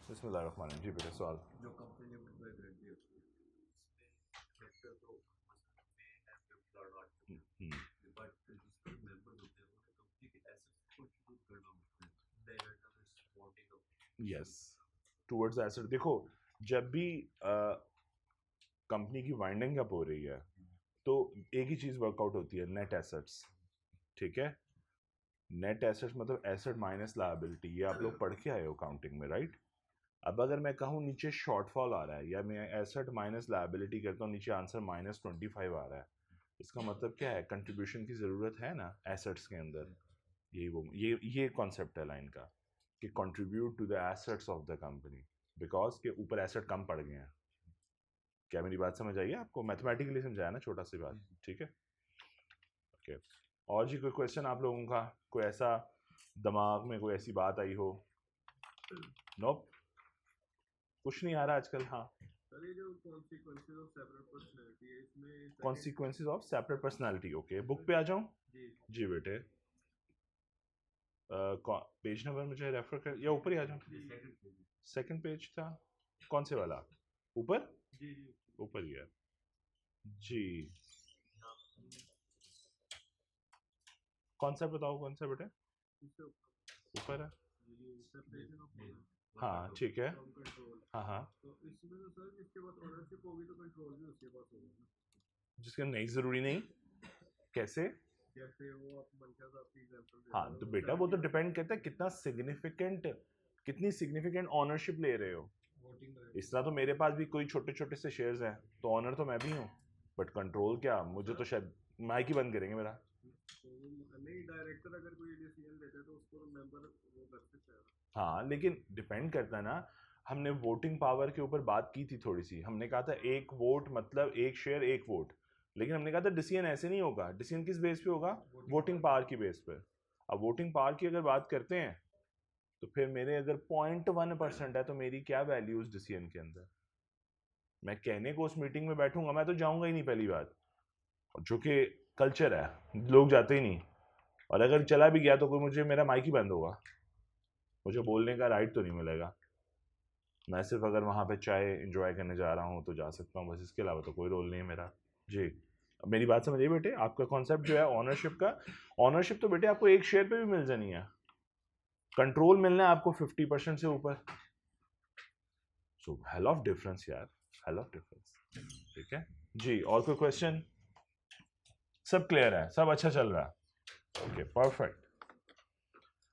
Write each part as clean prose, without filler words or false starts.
बिस्मिल्लाहिर्रहमानिर्रहीम। जी बेटा सवाल। जो कंपनी लिमिटेड में गारंटी होती है उसमें डायरेक्टर तो बट जिसके मेंबर्स होते हैं उन्हें कंपनी के एसेट्स को कंट्रीब्यूट करना होता है director is supporting yes towards asset. देखो जब भी कंपनी की वाइंडिंग अप हो रही है तो एक ही चीज़ वर्कआउट होती है, नेट एसेट्स। ठीक है, नेट एसेट्स मतलब एसेट माइनस लायबिलिटी। ये आप लोग पढ़ के आए हो अकाउंटिंग में, राइट? अब अगर मैं कहूँ नीचे शॉर्टफॉल आ रहा है या मैं एसेट माइनस लायबिलिटी करता हूँ, नीचे आंसर -25 आ रहा है, इसका मतलब क्या है? कंट्रीब्यूशन की ज़रूरत है ना एसेट्स के अंदर। यही वो ये कॉन्सेप्ट है लाइन का कि contribute to the assets of the company, because के ऊपर एसेट कम पड़ गए हैं। क्या मेरी बात समझ आई है आपको? मैथमेटिकली समझाया ना, छोटा सी बात। ठीक है, ओके। और जी कोई क्वेश्चन आप लोगों का? कोई ऐसा दिमाग में कोई ऐसी बात आई हो? नोप, कुछ नहीं आ रहा आजकल। हाँ, सर ये जो कॉन्सिक्वेंसेस ऑफ सेपरेट पर्सनालिटी है इसमें consequences of separate personality. Okay, book पे आ जाऊं? जी जी बेटे, पेज नंबर मुझे रेफर कर या ऊपर ही आ जाऊं? सेकंड पेज था, कौन से वाला? ऊपर? जी जी ऊपर ही है जी। कौन सा बताओ, कौन सा बेटे? इससे ऊपर है। सेपरेशन ऑफ हाँ ठीक है। From control. हाँ हाँ, तो इसमें तो सर जिसके पास ओनरशिप होगी तो कंट्रोल भी उसके पास होगा ना। जिसका नहीं ज़रूरी नहीं। कैसे? जैसे वो आप मंशा साहब की एग्जांपल दे हाँ रहे तो हो बेटा वो तो डिपेंड करता है कितना सिग्निफिकेंट, कितनी सिग्निफिकेंट ऑनरशिप ले रहे हो। वोटिंग इस तरह तो मेरे पास भी कोई छोटे छोटे से शेयर्स हैं तो ऑनर तो मैं भी हूँ, बट कंट्रोल क्या, मुझे तो शायद माइक ही बंद करेंगे मेरा। तो नहीं डायरेक्टर अगर कोई डिसीजन लेता है तो उसको मेंबर वो कर सकता है। हाँ लेकिन डिपेंड करता है ना। हमने वोटिंग पावर के ऊपर बात की थी थोड़ी सी। हमने कहा था एक वोट मतलब एक शेयर एक वोट, लेकिन हमने कहा था डिसीजन ऐसे नहीं होगा। डिसीजन किस बेस पे होगा? वोटिंग पावर की बेस पे। अब वोटिंग पावर की अगर बात करते हैं तो फिर मेरे अगर 0.1% है तो मेरी क्या वैल्यू उस डिसीजन के अंदर? मैं कहने को उस मीटिंग में बैठूंगा, मैं तो जाऊंगा ही नहीं पहली बात, जो कि कल्चर है, लोग जाते ही नहीं। और अगर चला भी गया तो कोई मुझे, मेरा माइक ही बंद होगा, मुझे बोलने का राइट तो नहीं मिलेगा। मैं सिर्फ अगर वहाँ पे चाय इंजॉय करने जा रहा हूँ तो जा सकता हूँ, बस इसके अलावा तो कोई रोल नहीं है मेरा। जी, अब मेरी बात समझिए बेटे, आपका कॉन्सेप्ट जो है ऑनरशिप का, ऑनरशिप तो बेटे आपको एक शेयर पे भी मिल जानी है, कंट्रोल मिलना है आपको 50% से ऊपर। सो हेल ऑफ डिफरेंस यार, हेल ऑफ डिफरेंस। ठीक है जी, और कोई क्वेश्चन? सब क्लियर है, सब अच्छा चल रहा है? Okay perfect.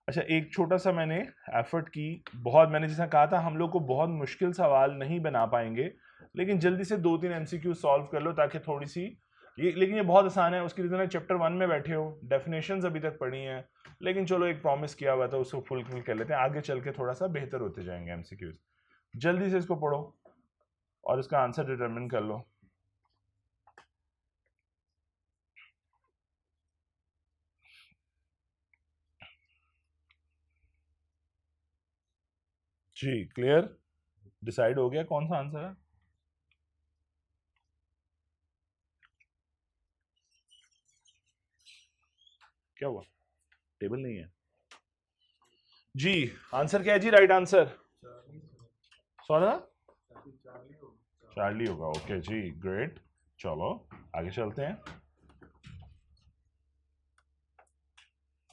अच्छा, एक छोटा सा मैंने एफर्ट की, बहुत मैंने जैसा कहा था हम लोग को बहुत मुश्किल सवाल नहीं बना पाएंगे, लेकिन जल्दी से 2-3 एमसीक्यू सॉल्व कर लो ताकि थोड़ी सी ये, लेकिन ये बहुत आसान है। उसकी रीज़न है चैप्टर 1 में बैठे हो, डेफिनेशंस अभी तक पढ़ी हैं, लेकिन चलो एक प्रॉमिस किया हुआ था उसको फुलफिल कर लेते हैं, आगे चल के थोड़ा सा बेहतर होते जाएंगे एमसीक्यूज। जल्दी से इसको पढ़ो और इसका आंसर डिटरमिन कर लो। जी क्लियर, डिसाइड हो गया कौन सा आंसर है? क्या हुआ, टेबल नहीं है जी? आंसर क्या है जी? राइट आंसर सॉरी चार्ली होगा। ओके जी, ग्रेट। चलो आगे चलते हैं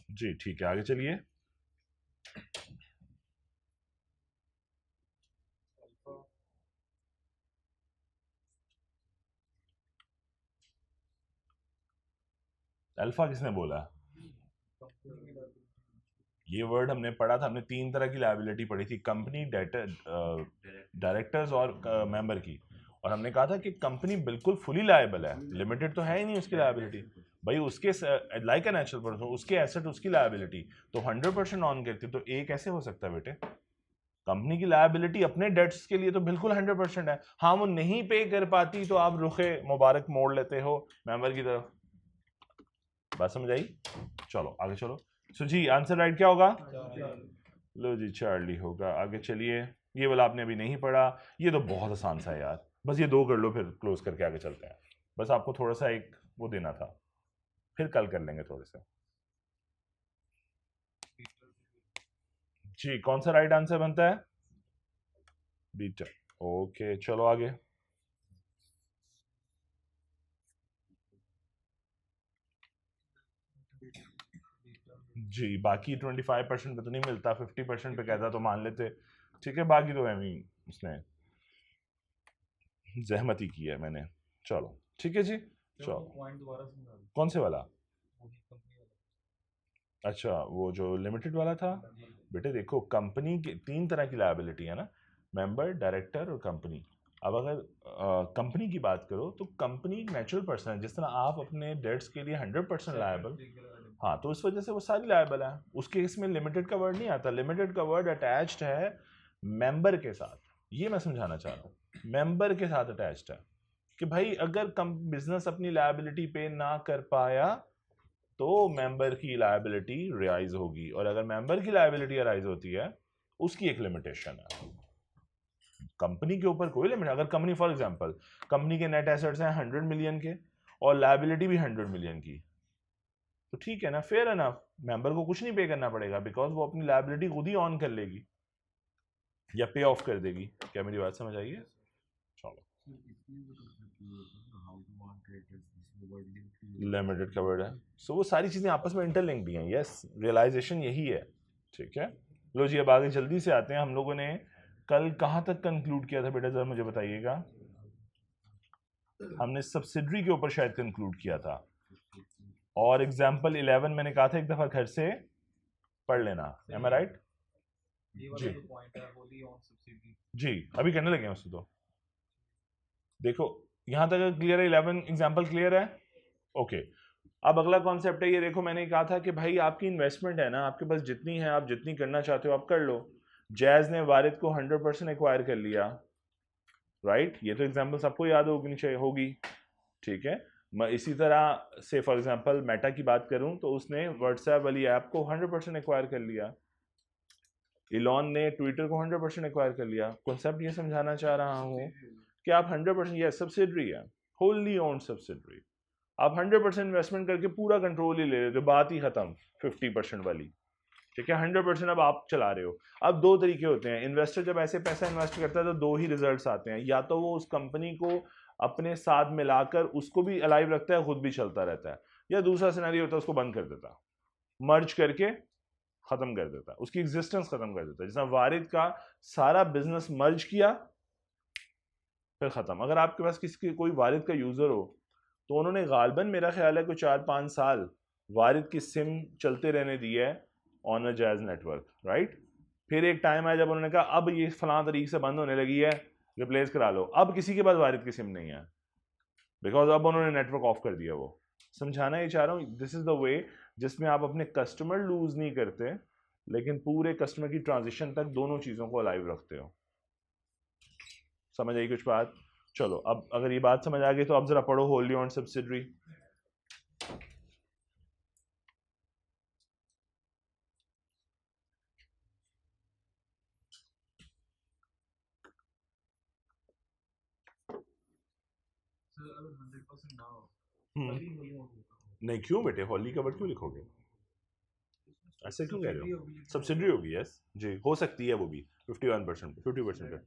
जी। ठीक है, आगे चलिए। अल्फा किसने बोला? ये वर्ड हमने पढ़ा था, हमने 3 तरह की लायबिलिटी पढ़ी थी, कंपनी, डायरेक्टर्स और मेंबर की। और हमने कहा था कि कंपनी बिल्कुल फुली लायबल है, लिमिटेड तो है ही नहीं उसकी लायबिलिटी। भाई उसके लाइक ए नेचुरल पर्सन, उसके एसेट उसकी लायबिलिटी तो 100% ऑन करती, तो एक कैसे हो सकता है बेटे? कंपनी की लायबिलिटी अपने डेट्स के लिए तो बिल्कुल 100% है। हाँ वो नहीं पे कर पाती तो आप रुखे मुबारक मोड़ लेते हो मेंबर की तरफ। बात समझ आई? चलो आगे चलो। सो जी आंसर राइट क्या होगा? लो जी चार्ली होगा। आगे चलिए, ये वाला आपने अभी नहीं पढ़ा, ये तो बहुत आसान सा है यार, बस ये 2 कर लो फिर क्लोज करके आगे चलते हैं। बस आपको थोड़ा सा एक वो देना था, फिर कल कर लेंगे थोड़े से। जी कौन सा राइट आंसर बनता है? बीटा। ओके चलो आगे। जी बाकी 25% पे तो नहीं मिलता, 50% पे कहता तो मान लेते, ठीक है, बाकी तो एमी उसने जहमत ही की है मैंने। चलो ठीक है जी। चलो पॉइंट दोबारा समझा दो। कौन से वाला? वही कंपनी वाला। अच्छा वो जो लिमिटेड वाला था। बेटे देखो कंपनी की तीन तरह की लायबिलिटी है ना, मेंबर, डायरेक्टर और कंपनी। अब अगर कंपनी की बात करो तो कंपनी नेचुरल पर्सन है, जिस तरह आप अपने डेट्स के लिए 100% लायबल, हाँ, तो इस वजह से वो सारी लायबल है। उसके इसमें लिमिटेड का वर्ड नहीं आता, लिमिटेड का वर्ड अटैच्ड है मेंबर के साथ, ये मैं समझाना चाह रहा हूँ, मेंबर के साथ अटैच्ड है कि भाई अगर कम बिजनेस अपनी लायबिलिटी पे ना कर पाया तो मेंबर की लायबिलिटी राइज होगी, और अगर मेंबर की लायबिलिटी राइज होती है उसकी एक लिमिटेशन है। कंपनी के ऊपर कोई लिमिट, अगर कंपनी फॉर एग्जांपल कंपनी के नेट एसेट्स हैं 100 मिलियन के और लायबिलिटी भी 100 मिलियन की, तो ठीक है ना, फेयर है ना, मेंबर को कुछ नहीं पे करना पड़ेगा बिकॉज वो अपनी लायबिलिटी खुद ही ऑन कर लेगी या पे ऑफ कर देगी। क्या मेरी बात समझ आई है? चलो लिमिटेड कवर्ड है, सो वो सारी चीजें आपस में इंटरलिंक्ड भी हैं। यस रियलाइजेशन यही है, ठीक है। लो जी अब आगे जल्दी से आते हैं। हम लोगों ने कल कहाँ तक कंक्लूड किया था बेटा, जरा मुझे बताइएगा। हमने सब्सिडरी के ऊपर शायद कंक्लूड किया था, और एग्जाम्पल 11 मैंने कहा था एक दफा घर से पढ़ लेना, एम आई राइट? जी जी अभी करने लगे हैं उससे। तो देखो यहां तक क्लियर है, 11 एग्जाम्पल क्लियर है, ओके। अब अगला कॉन्सेप्ट है, ये देखो मैंने कहा था कि भाई आपकी इन्वेस्टमेंट है ना, आपके पास जितनी है, आप जितनी करना चाहते हो आप कर लो। जैज ने वारिद को 100% एक्वायर कर लिया, राइट? ये तो एग्जाम्पल सबको याद होगी चाहिए होगी, ठीक है। मैं इसी तरह से फॉर एग्जांपल मेटा की बात करूं तो उसने व्हाट्सएप वाली ऐप को 100% एक्वायर कर लिया, इलॉन ने ट्विटर को 100% एक्वायर कर लिया। कॉन्सेप्ट ये समझाना चाह रहा हूँ कि आप 100%, ये सब्सिडरी है, होली ओन सब्सिडरी, आप 100% इन्वेस्टमेंट करके पूरा कंट्रोल ही ले लेते हो, बात ही खत्म 50% वाली, ठीक है। 100% अब आप चला रहे हो। अब दो तरीके होते हैं, इन्वेस्टर जब ऐसे पैसा इन्वेस्ट करता है तो दो ही रिजल्ट्स आते हैं, या तो वो उस कंपनी को अपने साथ मिलाकर उसको भी अलाइव रखता है, खुद भी चलता रहता है, या दूसरा सिनेरियो होता है उसको बंद कर देता है, मर्ज करके खत्म कर देता है, उसकी एग्जिस्टेंस खत्म कर देता है। जैसा वारिद का सारा बिजनेस मर्ज किया फिर खत्म। अगर आपके पास किसी कोई वारिद का यूजर हो तो उन्होंने गालबन मेरा ख्याल है कोई 4-5 साल वारिद की सिम चलते रहने दी है on a jazz network, right? फिर एक टाइम आया जब उन्होंने कहा अब ये फलां तरीके से बंद होने लगी है, रिप्लेस करा लो। अब किसी के पास वारिद की सिम नहीं है बिकॉज अब उन्होंने नेटवर्क ऑफ कर दिया। वो समझाना ही चाह रहा हूँ, दिस इज द वे जिसमें आप अपने कस्टमर लूज नहीं करते लेकिन पूरे कस्टमर की ट्रांजिशन तक दोनों चीज़ों को अलाइव रखते हो। समझ आई कुछ बात? चलो अब अगर ये बात समझ आ गई तो अब जरा पढ़ो होल्डी ऑन सब्सिडरी। नहीं क्यों बेटे, होली का वर्ड क्यों लिखोगे, ऐसे क्यों कह रहे हो? सब्सिडरी होगी, यस जी, हो सकती है वो भी 51% 50% पे।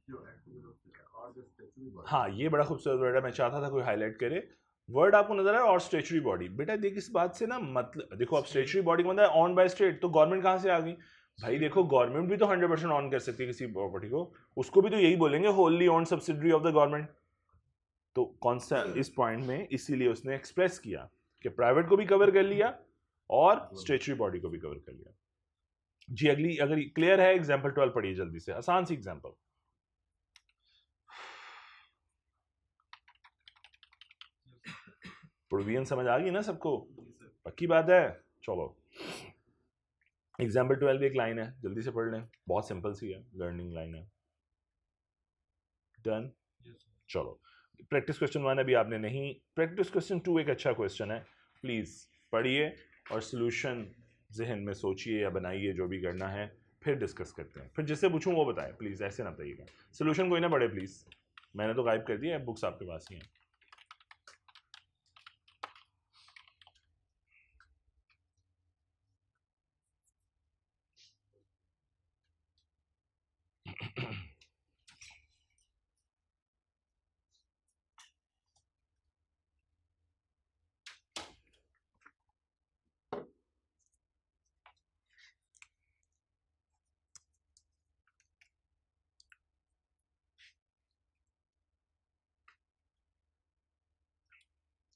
हाँ ये बड़ा खूबसूरत वर्ड है, मैं चाहता था कोई हाईलाइट करे। वर्ड आपको नजर आया, और स्टेचुरी बॉडी, बेटा देख इस बात से ना मतलब देखो, अब स्टेचुरी बॉडी का मतलब ऑन बाय स्टेट, तो गवर्नमेंट कहाँ से आ गई भाई? देखो गवर्नमेंट भी तो 100% ऑन कर सकती है किसी प्रॉपर्टी को, उसको भी तो यही बोलेंगे wholly owned subsidiary of the government. तो कौन सा इस पॉइंट में इसीलिए उसने एक्सप्रेस किया कि प्राइवेट को भी कवर कर लिया और स्टेचुरी बॉडी को भी कवर कर लिया। जी अगली, अगर क्लियर है एग्जांपल 12 पढ़िए जल्दी से, आसान सी एग्जांपल। प्रोविजन समझ आ गई ना सबको? पक्की बात है। चलो एग्जाम्पल 12 एक लाइन है, जल्दी से पढ़ लें, बहुत सिंपल सी है, लर्निंग लाइन है। डन। चलो प्रैक्टिस क्वेश्चन 1 अभी आपने नहीं, प्रैक्टिस क्वेश्चन 2 एक अच्छा क्वेश्चन है, प्लीज़ पढ़िए और सोल्यूशन जहन में सोचिए या बनाइए, जो भी करना है, फिर डिस्कस करते हैं। फिर जिससे पूछूं वो बताए, प्लीज़ ऐसे ना बताइएगा। सोल्यूशन कोई ना पढ़े प्लीज़, मैंने तो गायब कर दिया, बुक्स आपके पास ही हैं।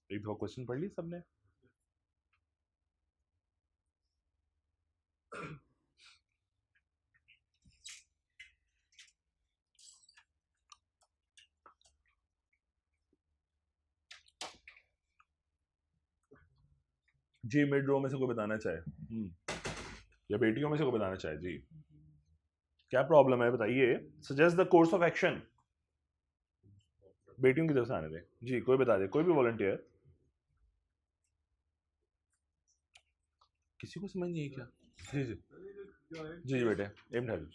एक दो क्वेश्चन पढ़ ली सबने? जी मिड रो में से कोई बताना चाहे? या बेटियों में से कोई बताना चाहे? जी क्या प्रॉब्लम है बताइए, suggest the course of action. बेटियों की तरफ से आने दें जी, कोई बता दे, कोई भी वॉलंटियर। किसी को समझ नहीं है क्या? जी जी जी जी बेटे, एम ढाल।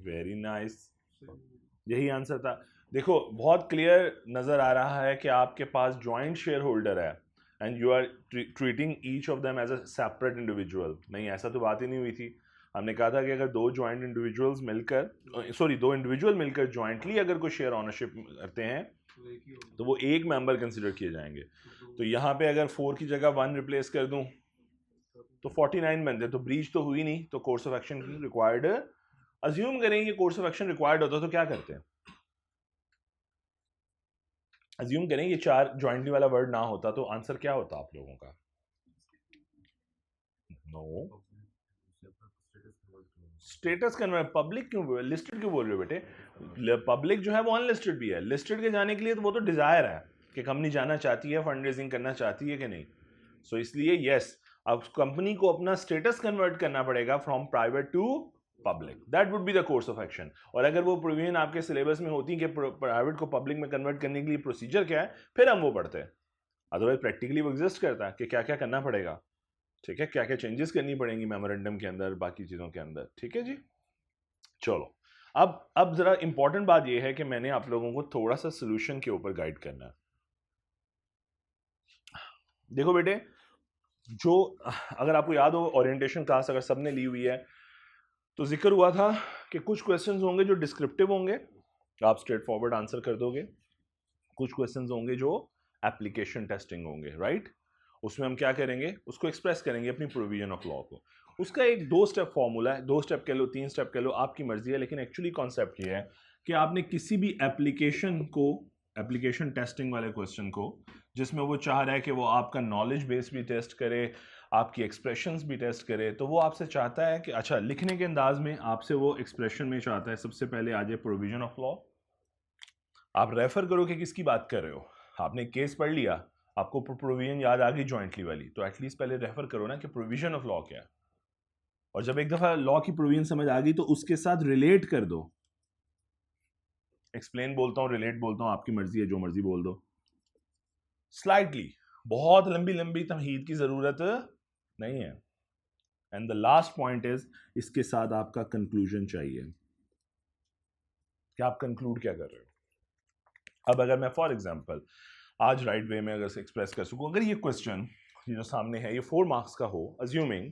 वेरी नाइस, यही आंसर था। देखो बहुत क्लियर नजर आ रहा है कि आपके पास जॉइंट शेयर होल्डर है and you are treating each of them as a separate individual. नहीं, ऐसा तो बात ही नहीं हुई थी। हमने कहा था कि अगर दो जॉइंट इंडिविजुअल्स मिलकर, सॉरी दो इंडिविजुअल मिलकर जॉइंटली अगर कोई शेयर ऑनरशिप करते हैं तो वो एक मेंबर कंसिडर किए जाएंगे। तो यहाँ पे अगर 4 की जगह 1 रिप्लेस कर दूं तो 49 बनते, तो ब्रीच तो हुई नहीं, तो course of action required. Assume करें कि कोर्स ऑफ एक्शन रिक्वायर्ड होता तो क्या करते हैं? अज्यूम करें ये 4 जॉइंटली वाला वर्ड ना होता तो आंसर क्या होता आप लोगों का? No, status convert. पब्लिक क्यों, लिस्टेड क्यों बोल रहे हो बेटे? पब्लिक जो है वो अनलिस्टेड भी है, लिस्टेड के जाने के लिए तो वो तो डिजायर है कि कंपनी जाना चाहती है, फंड रेजिंग करना चाहती है कि नहीं। सो इसलिए यस, अब कंपनी को अपना स्टेटस कन्वर्ट करना पड़ेगा from private to public, that would be the course of action. और अगर वो प्रोविजन आपके सिलेबस में होती कि प्राइवेट को पब्लिक में कन्वर्ट करने के लिए प्रोसीजर क्या है, फिर हम वो पढ़ते हैं। अदरवाइज प्रैक्टिकली वो एग्जिस्ट करता है कि क्या क्या करना पड़ेगा, ठीक है, क्या क्या चेंजेस करनी पड़ेंगी मेमोरेंडम के अंदर, बाकी चीज़ों के अंदर, ठीक है जी। चलो, अब जरा इंपॉर्टेंट बात यह है कि मैंने आप लोगों को थोड़ा सा सोल्यूशन के ऊपर गाइड करना है। देखो बेटे, जो अगर आपको याद हो ओरिएंटेशन क्लास अगर सबने ली हुई है तो जिक्र हुआ था कि कुछ क्वेश्चंस होंगे जो डिस्क्रिप्टिव होंगे, आप स्ट्रेट फॉरवर्ड आंसर कर दोगे। कुछ क्वेश्चंस होंगे जो एप्लीकेशन टेस्टिंग होंगे, राइट? उसमें हम क्या करेंगे, उसको एक्सप्रेस करेंगे अपनी प्रोविजन ऑफ लॉ को। उसका एक 2 स्टेप फॉर्मूला है, 2 स्टेप कह लो, 3 स्टेप कह लो, आपकी मर्जी है, लेकिन एक्चुअली कॉन्सेप्ट ये है कि आपने किसी भी एप्लीकेशन को, एप्लीकेशन टेस्टिंग वाले क्वेश्चन को, जिसमें वो चाह रहा है कि वो आपका नॉलेज बेस भी टेस्ट करे, आपकी एक्सप्रेशंस भी टेस्ट करे, तो वो आपसे चाहता है कि अच्छा लिखने के अंदाज में आपसे वो एक्सप्रेशन में चाहता है सबसे पहले आ जाए प्रोविजन ऑफ लॉ। आप रेफर करो कि किसकी बात कर रहे हो। आपने केस पढ़ लिया, आपको प्रोविजन याद आ गई जॉइंटली वाली, तो एटलीस्ट पहले रेफर करो ना कि प्रोविजन ऑफ लॉ क्या है। और जब एक दफा लॉ की प्रोविजन समझ आ गई तो उसके साथ रिलेट कर दो। एक्सप्लेन बोलता हूं, रिलेट बोलता हूं, आपकी मर्जी है, जो मर्जी बोल दो। स्लाइटली, बहुत लंबी लंबी तमहीद की जरूरत नहीं है। And the last point is, इसके साथ आपका कंक्लूजन चाहिए कि आप कंक्लूड क्या कर रहे हो। अब अगर मैं फॉर एग्जांपल आज राइट वे में अगर एक्सप्रेस कर सकूं, अगर ये क्वेश्चन ये जो सामने है ये 4 मार्क्स का हो अज्यूमिंग,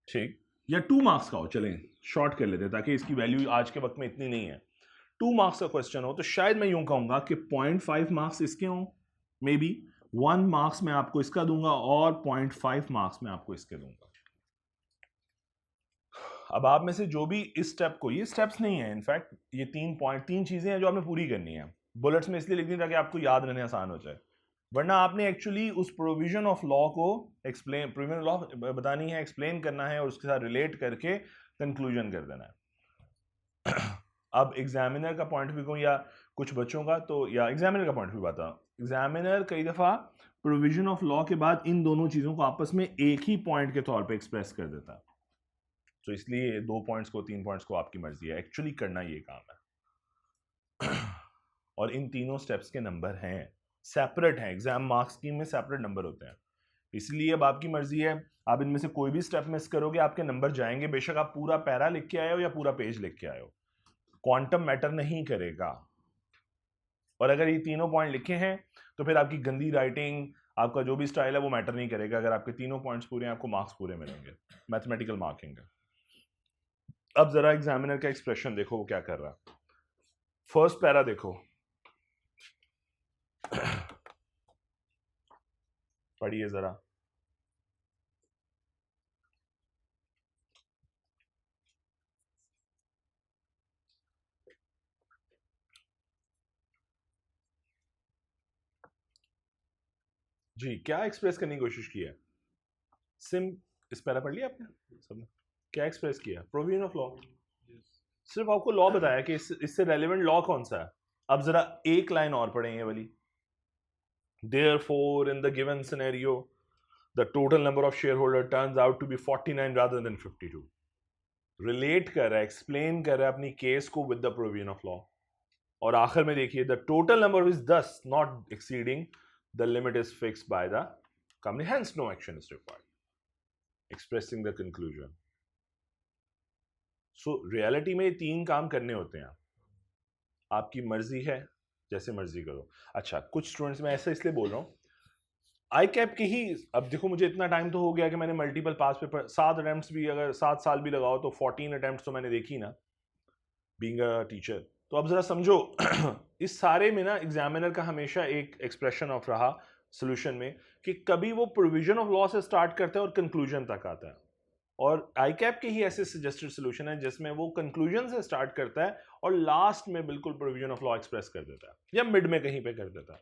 ठीक, या 2 मार्क्स का हो, चलें शॉर्ट कर लेते हैं ताकि इसकी वैल्यू आज के वक्त में इतनी नहीं है। 2 मार्क्स का क्वेश्चन हो तो शायद मैं यूं कहूंगा कि 0.5 मार्क्स इसके हों, मे बी 1 मार्क्स मैं आपको इसका दूंगा और 0.5 मार्क्स मैं आपको इसके दूंगा। अब आप में से जो भी इस स्टेप को, ये स्टेप्स नहीं है, इनफैक्ट ये 3 चीजें हैं जो आपने पूरी करनी है। बुलेट्स में इसलिए लिखनी ताकि आपको याद रहने आसान हो जाए, वरना आपने एक्चुअली उस प्रोविजन ऑफ लॉ को एक्सप्लेन, प्रोविजन लॉ बतानी है, एक्सप्लेन करना है और उसके साथ रिलेट करके कंक्लूजन कर देना है। अब एग्जामिनर का पॉइंट भी कहूँ या कुछ बच्चों का, तो या एग्जामिनर का पॉइंट भी बताऊँ, एग्जामिनर कई दफ़ा प्रोविजन ऑफ लॉ के बाद इन दोनों चीज़ों को आपस में एक ही पॉइंट के तौर पे एक्सप्रेस कर देता है। तो इसलिए 2 पॉइंट्स को, 3 पॉइंट्स को आपकी मर्जी है, एक्चुअली करना ये काम है। और इन तीनों स्टेप्स के नंबर हैं, सेपरेट हैं, एग्जाम मार्क्स स्कीम में सेपरेट नंबर होते हैं। इसलिए अब आपकी मर्जी है, आप इनमें से कोई भी स्टेप मिस करोगे आपके नंबर जाएंगे, बेशक आप पूरा पैरा लिख के आए हो या पूरा पेज लिख के आए हो, क्वांटम मैटर नहीं करेगा। और अगर ये तीनों पॉइंट लिखे हैं तो फिर आपकी गंदी राइटिंग, आपका जो भी स्टाइल है वो मैटर नहीं करेगा। अगर आपके तीनों पॉइंट्स पूरे हैं आपको मार्क्स पूरे मिलेंगे, मैथमेटिकल मार्किंग है। अब जरा एग्जामिनर का एक्सप्रेशन देखो वो क्या कर रहा है। फर्स्ट पैरा देखो, पढ़िए जरा। जी, क्या एक्सप्रेस करने की कोशिश की है? सिम इस पहला पढ़ लिया आपने सबने? क्या एक्सप्रेस किया? Provision of law. सिर्फ आपको लॉ बताया कि इससे रेलेवेंट लॉ कौन सा है। अब जरा एक लाइन और पढ़ें ये वाली। Therefore, in the given scenario, the total number of shareholder turns out to be 49 rather than 52. Relate कर रहा है, एक्सप्लेन कर रहा है अपनी केस को with the provision of law. और आखिर में देखिए, the total number is 10 not exceeding the limit is fix by the company, hence no action is required, expressing the conclusion. So reality में 3 काम करने होते हैं। आपकी मर्जी है, जैसे मर्जी करो। अच्छा, कुछ स्टूडेंट्स में ऐसा इसलिए बोल रहा हूँ, आई कैप की ही, अब देखो मुझे इतना टाइम तो हो गया कि मैंने मल्टीपल पास पेपर 7 अटेम्प्ट्स भी, अगर 7 साल भी लगाओ तो 14 अटेम्प्ट्स तो मैंने देखी ना बीइंग अ टीचर। तो अब जरा समझो इस सारे में ना एग्जामिनर का हमेशा एक एक्सप्रेशन ऑफ रहा सोल्यूशन में कि कभी वो प्रोविजन ऑफ लॉ से स्टार्ट करता है और कंक्लूजन तक आता है, और आई कैप के ही ऐसे सजेस्टेड सोल्यूशन है जिसमें वो कंक्लूजन से स्टार्ट करता है और लास्ट में बिल्कुल प्रोविजन ऑफ लॉ एक्सप्रेस कर देता है, या मिड में कहीं पे कर देता है।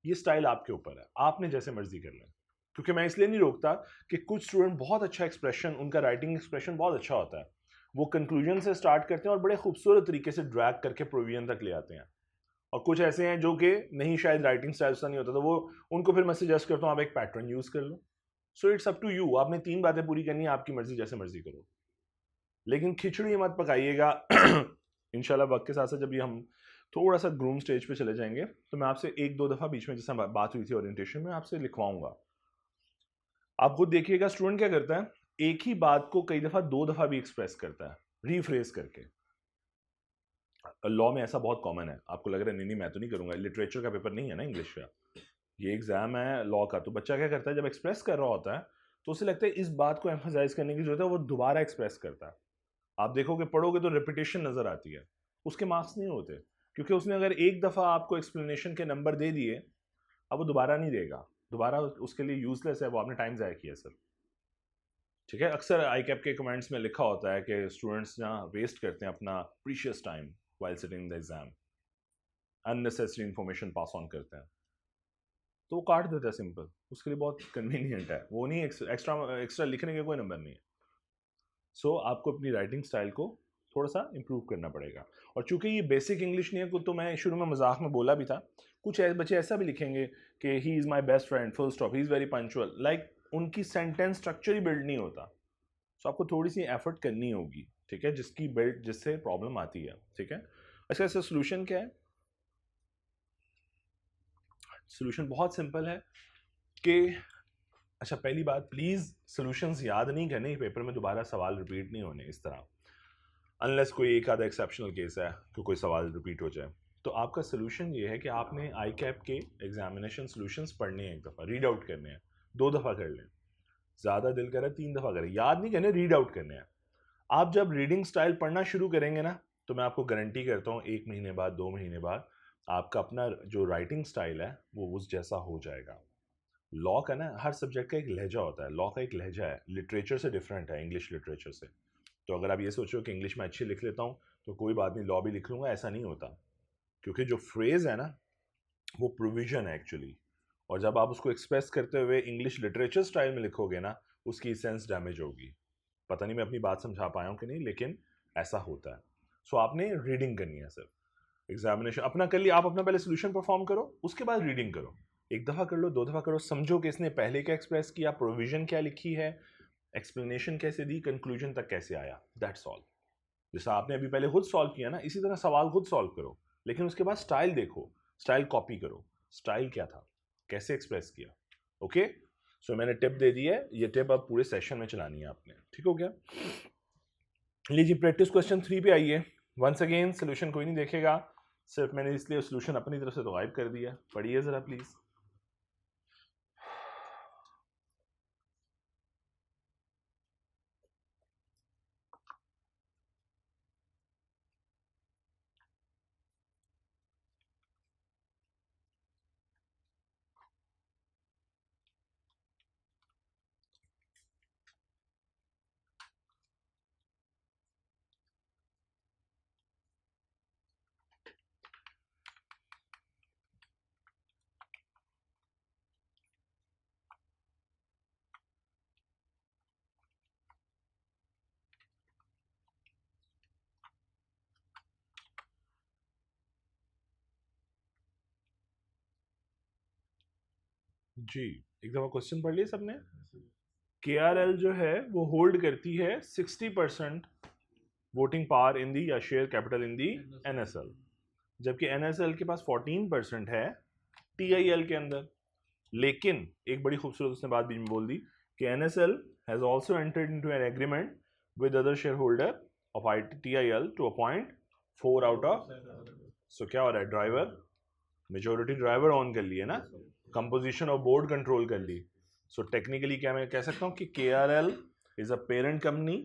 ये स्टाइल आपके ऊपर है, आपने जैसे मर्जी कर लें। क्योंकि मैं इसलिए नहीं रोकता कि कुछ स्टूडेंट बहुत अच्छा एक्सप्रेशन, उनका राइटिंग एक्सप्रेशन बहुत अच्छा होता है, वो कंक्लूजन से स्टार्ट करते हैं और बड़े खूबसूरत तरीके से ड्रैग करके प्रोविजन तक ले आते हैं। और कुछ ऐसे हैं जो कि नहीं, शायद राइटिंग स्टाइल ऐसा नहीं होता, तो वो उनको फिर मैं सजेस्ट करता हूँ आप एक पैटर्न यूज कर लो। So it's up to you, आपने 3 बातें पूरी करनी है, आपकी मर्जी, जैसे मर्जी करो। लेकिन खिचड़ी मत पकाइएगा। इंशाल्लाह वक्त के साथ साथ जब ये हम थोड़ा सा ग्रूम स्टेज पे चले जाएंगे तो मैं आपसे 1-2 दफ़ा बीच में, जैसे बात हुई थी ओरिएंटेशन में, आपसे लिखवाऊंगा। आप खुद देखिएगा स्टूडेंट क्या करता है, एक ही बात को कई दफ़ा 2 दफ़ा भी एक्सप्रेस करता है, रीफ्रेज करके। लॉ में ऐसा बहुत कॉमन है। आपको लग रहा है नहीं नहीं मैं तो नहीं करूंगा, लिटरेचर का पेपर नहीं है ना इंग्लिश का, ये एग्जाम है लॉ का। तो बच्चा क्या करता है, जब एक्सप्रेस कर रहा होता है तो उसे लगता है इस बात को एम्फसाइज करने की जरूरत है, वो दोबारा एक्सप्रेस करता है। आप देखोगे, पढ़ोगे तो रिपीटेशन नजर आती है, उसके मार्क्स नहीं होते, क्योंकि उसने अगर एक दफ़ा आपको एक्सप्लेनेशन के नंबर दे दिए, अब वो दोबारा नहीं देगा, दोबारा उसके लिए यूजलेस है, वो आपने टाइम ज़ाया किया सर। ठीक है, अक्सर आई कैप के कमेंट्स में लिखा होता है कि स्टूडेंट्स ना वेस्ट करते हैं अपना precious time while sitting the exam, unnecessary information pass on करते हैं, तो वो काट देता है सिंपल, उसके लिए बहुत कन्वीनियंट है, वो नहीं एक्स्ट्रा एक्स्ट्रा लिखने के कोई नंबर नहीं है। सो आपको अपनी राइटिंग स्टाइल को थोड़ा सा इंप्रूव करना पड़ेगा। और चूंकि ये बेसिक इंग्लिश नहीं है, तो मैं शुरू में मजाक में बोला भी था, कुछ बच्चे ऐसा भी लिखेंगे कि he is my best friend full stop, he is very punctual, like उनकी सेंटेंस स्ट्रक्चर ही बिल्ड नहीं होता। सो आपको थोड़ी सी एफर्ट करनी होगी, ठीक है, जिसकी बिल्ड, जिससे प्रॉब्लम आती है, ठीक है। अच्छा, इसका सोल्यूशन क्या है? सोल्यूशन बहुत सिंपल है कि, अच्छा पहली बात, प्लीज़ सोल्यूशंस याद नहीं करने, पेपर में दोबारा सवाल रिपीट नहीं होने इस तरह, अनलेस कोई एक आधा एक्सेप्शनल केस है कि कोई सवाल रिपीट हो जाए। तो आपका सोल्यूशन ये है कि आपने आई कैप के एग्जामिनेशन सोल्यूशंस पढ़ने हैं, एक दफ़ा रीड आउट करने हैं, 2 दफ़ा कर लें, ज़्यादा दिल करे 3 दफ़ा करें, याद नहीं करने, रीड आउट करने हैं। आप जब रीडिंग स्टाइल पढ़ना शुरू करेंगे ना, तो मैं आपको गारंटी करता हूँ 1 महीने बाद, 2 महीने बाद आपका अपना जो राइटिंग स्टाइल है वो उस जैसा हो जाएगा। लॉ का ना हर सब्जेक्ट का एक लहजा होता है, लॉ का एक लहजा है, लिटरेचर से डिफरेंट है, इंग्लिश लिटरेचर से। तो अगर आप ये सोचो कि इंग्लिश में अच्छी लिख लेता हूँ तो कोई बात नहीं, लॉ भी लिख लूँगा, ऐसा नहीं होता। क्योंकि जो फ्रेज़ है ना, वो प्रोविजन है एक्चुअली, और जब आप उसको एक्सप्रेस करते हुए इंग्लिश लिटरेचर स्टाइल में लिखोगे ना, उसकी सेंस डैमेज होगी। पता नहीं मैं अपनी बात समझा पाया हूँ कि नहीं, लेकिन ऐसा होता है। सो आपने रीडिंग करनी है सिर्फ, एग्जामिनेशन अपना कर लिया, आप अपना पहले सोल्यूशन परफॉर्म करो, उसके बाद रीडिंग करो, 1 दफ़ा कर लो, 2 दफ़ा करो, समझो कि इसने पहले क्या एक्सप्रेस किया, प्रोविजन क्या लिखी है, एक्सप्लेनेशन कैसे दी, कंक्लूजन तक कैसे आया, दैट्स ऑल। जैसा आपने अभी पहले खुद सॉल्व किया ना, इसी तरह सवाल खुद सॉल्व करो, लेकिन उसके बाद स्टाइल देखो, स्टाइल कॉपी करो, स्टाइल क्या था, कैसे एक्सप्रेस किया। ओके, सो मैंने टिप दे दी है, ये टिप अब पूरे सेशन में चलानी है आपने, ठीक हो गया। लीजिए प्रैक्टिस क्वेश्चन 3 पे आइए। वंस अगेन सोल्यूशन कोई नहीं देखेगा, सिर्फ मैंने इसलिए सोल्यूशन अपनी तरफ से तो गायब कर दिया, पढ़िए ज़रा प्लीज़। जी एक दफा क्वेश्चन पढ़ लिया सबने। KRL जो है वो होल्ड करती है 60% वोटिंग पावर इन दी या share capital in the NSL, जबकि NSL के पास 14% है TIL के अंदर। लेकिन एक बड़ी खूबसूरत उसने बात बीच में बोल दी कि NSL has also entered into an agreement with other shareholder of TIL to appoint 4 out of. So क्या हो रहा है, ड्राइवर मेजोरिटी ड्राइवर ऑन कर लिए ना, कंपोजिशन ऑफ बोर्ड कंट्रोल कर ली। सो टेक्निकली क्या मैं कह सकता हूँ कि KRL is a parent company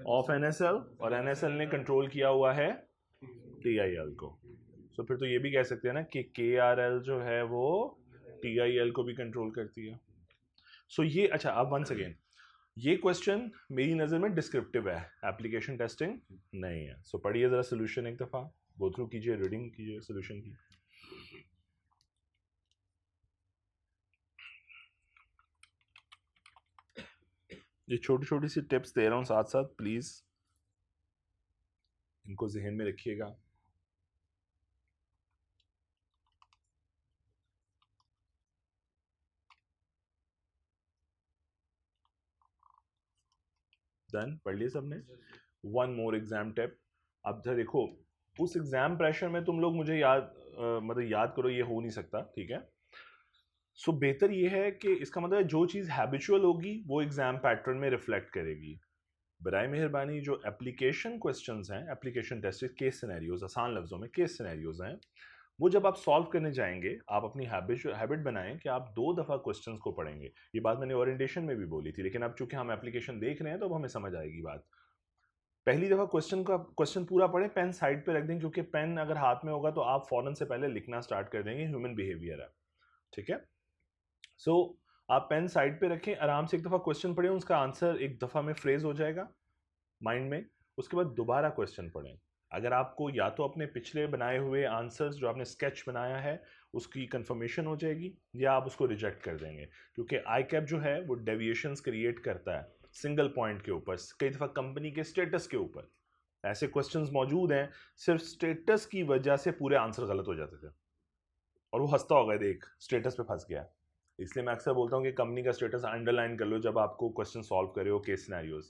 of NSL और NSL ने कंट्रोल किया हुआ है TIL को। सो फिर तो ये भी कह सकते हैं ना कि KRL जो है वो TIL को भी कंट्रोल करती है। सो ये अच्छा, अब वंस अगेन ये क्वेश्चन मेरी नज़र में डिस्क्रिप्टिव है, एप्लीकेशन टेस्टिंग नहीं है। सो पढ़िए ज़रा सोल्यूशन, एक दफ़ा गो थ्रू कीजिए, रीडिंग कीजिए सोल्यूशन की। ये छोटी छोटी सी टिप्स दे रहा हूँ साथ साथ, प्लीज़ इनको जहन में रखिएगा। डन, पढ़ लिए सबने। One more exam tip. अब जरा देखो, उस एग्जाम प्रेशर में तुम लोग मुझे मतलब याद करो, ये हो नहीं सकता, ठीक है। सो बेहतर ये है कि इसका मतलब जो चीज़ हैबिचुअल होगी वो एग्जाम पैटर्न में रिफ्लेक्ट करेगी। बराए मेहरबानी जो एप्लीकेशन क्वेश्चंस हैं, एप्लीकेशन टेस्ट केस सिनेरियोज, आसान लफ्ज़ों में केस सिनेरियोज हैं, वो जब आप सॉल्व करने जाएंगे आप अपनी हैबिट बनाएं कि आप 2 दफ़ा क्वेश्चंस को पढ़ेंगे। ये बात मैंने ओरिएंटेशन में भी बोली थी, लेकिन अब चूंकि हम एप्लीकेशन देख रहे हैं तो अब हमें समझ आएगी बात। पहली दफ़ा क्वेश्चन पूरा पढ़ें, पेन साइड पे रख दें, क्योंकि पेन अगर हाथ में होगा तो आप फ़ौरन से पहले लिखना स्टार्ट कर देंगे, ह्यूमन बिहेवियर है, ठीक है। सो आप पेन साइड पे रखें, आराम से एक दफ़ा क्वेश्चन पढ़ें, उसका आंसर एक दफ़ा में फ्रेज हो जाएगा माइंड में। उसके बाद दोबारा क्वेश्चन पढ़ें। अगर आपको या तो अपने पिछले बनाए हुए आंसर्स जो आपने स्केच बनाया है उसकी कंफर्मेशन हो जाएगी, या आप उसको रिजेक्ट कर देंगे, क्योंकि आई कैप जो है वो डेविएशंस क्रिएट करता है सिंगल पॉइंट के ऊपर, कई दफ़ा कंपनी के स्टेटस के ऊपर। ऐसे क्वेश्चंस मौजूद हैं सिर्फ स्टेटस की वजह से पूरे आंसर गलत हो जाते थे, और वो हंसता होगा देख स्टेटस पे फंस गया। इसलिए मैं अक्सर बोलता हूँ कि कंपनी का स्टेटस अंडरलाइन कर लो जब आपको क्वेश्चन सॉल्व कर रहे हो केस सिनेरियोज,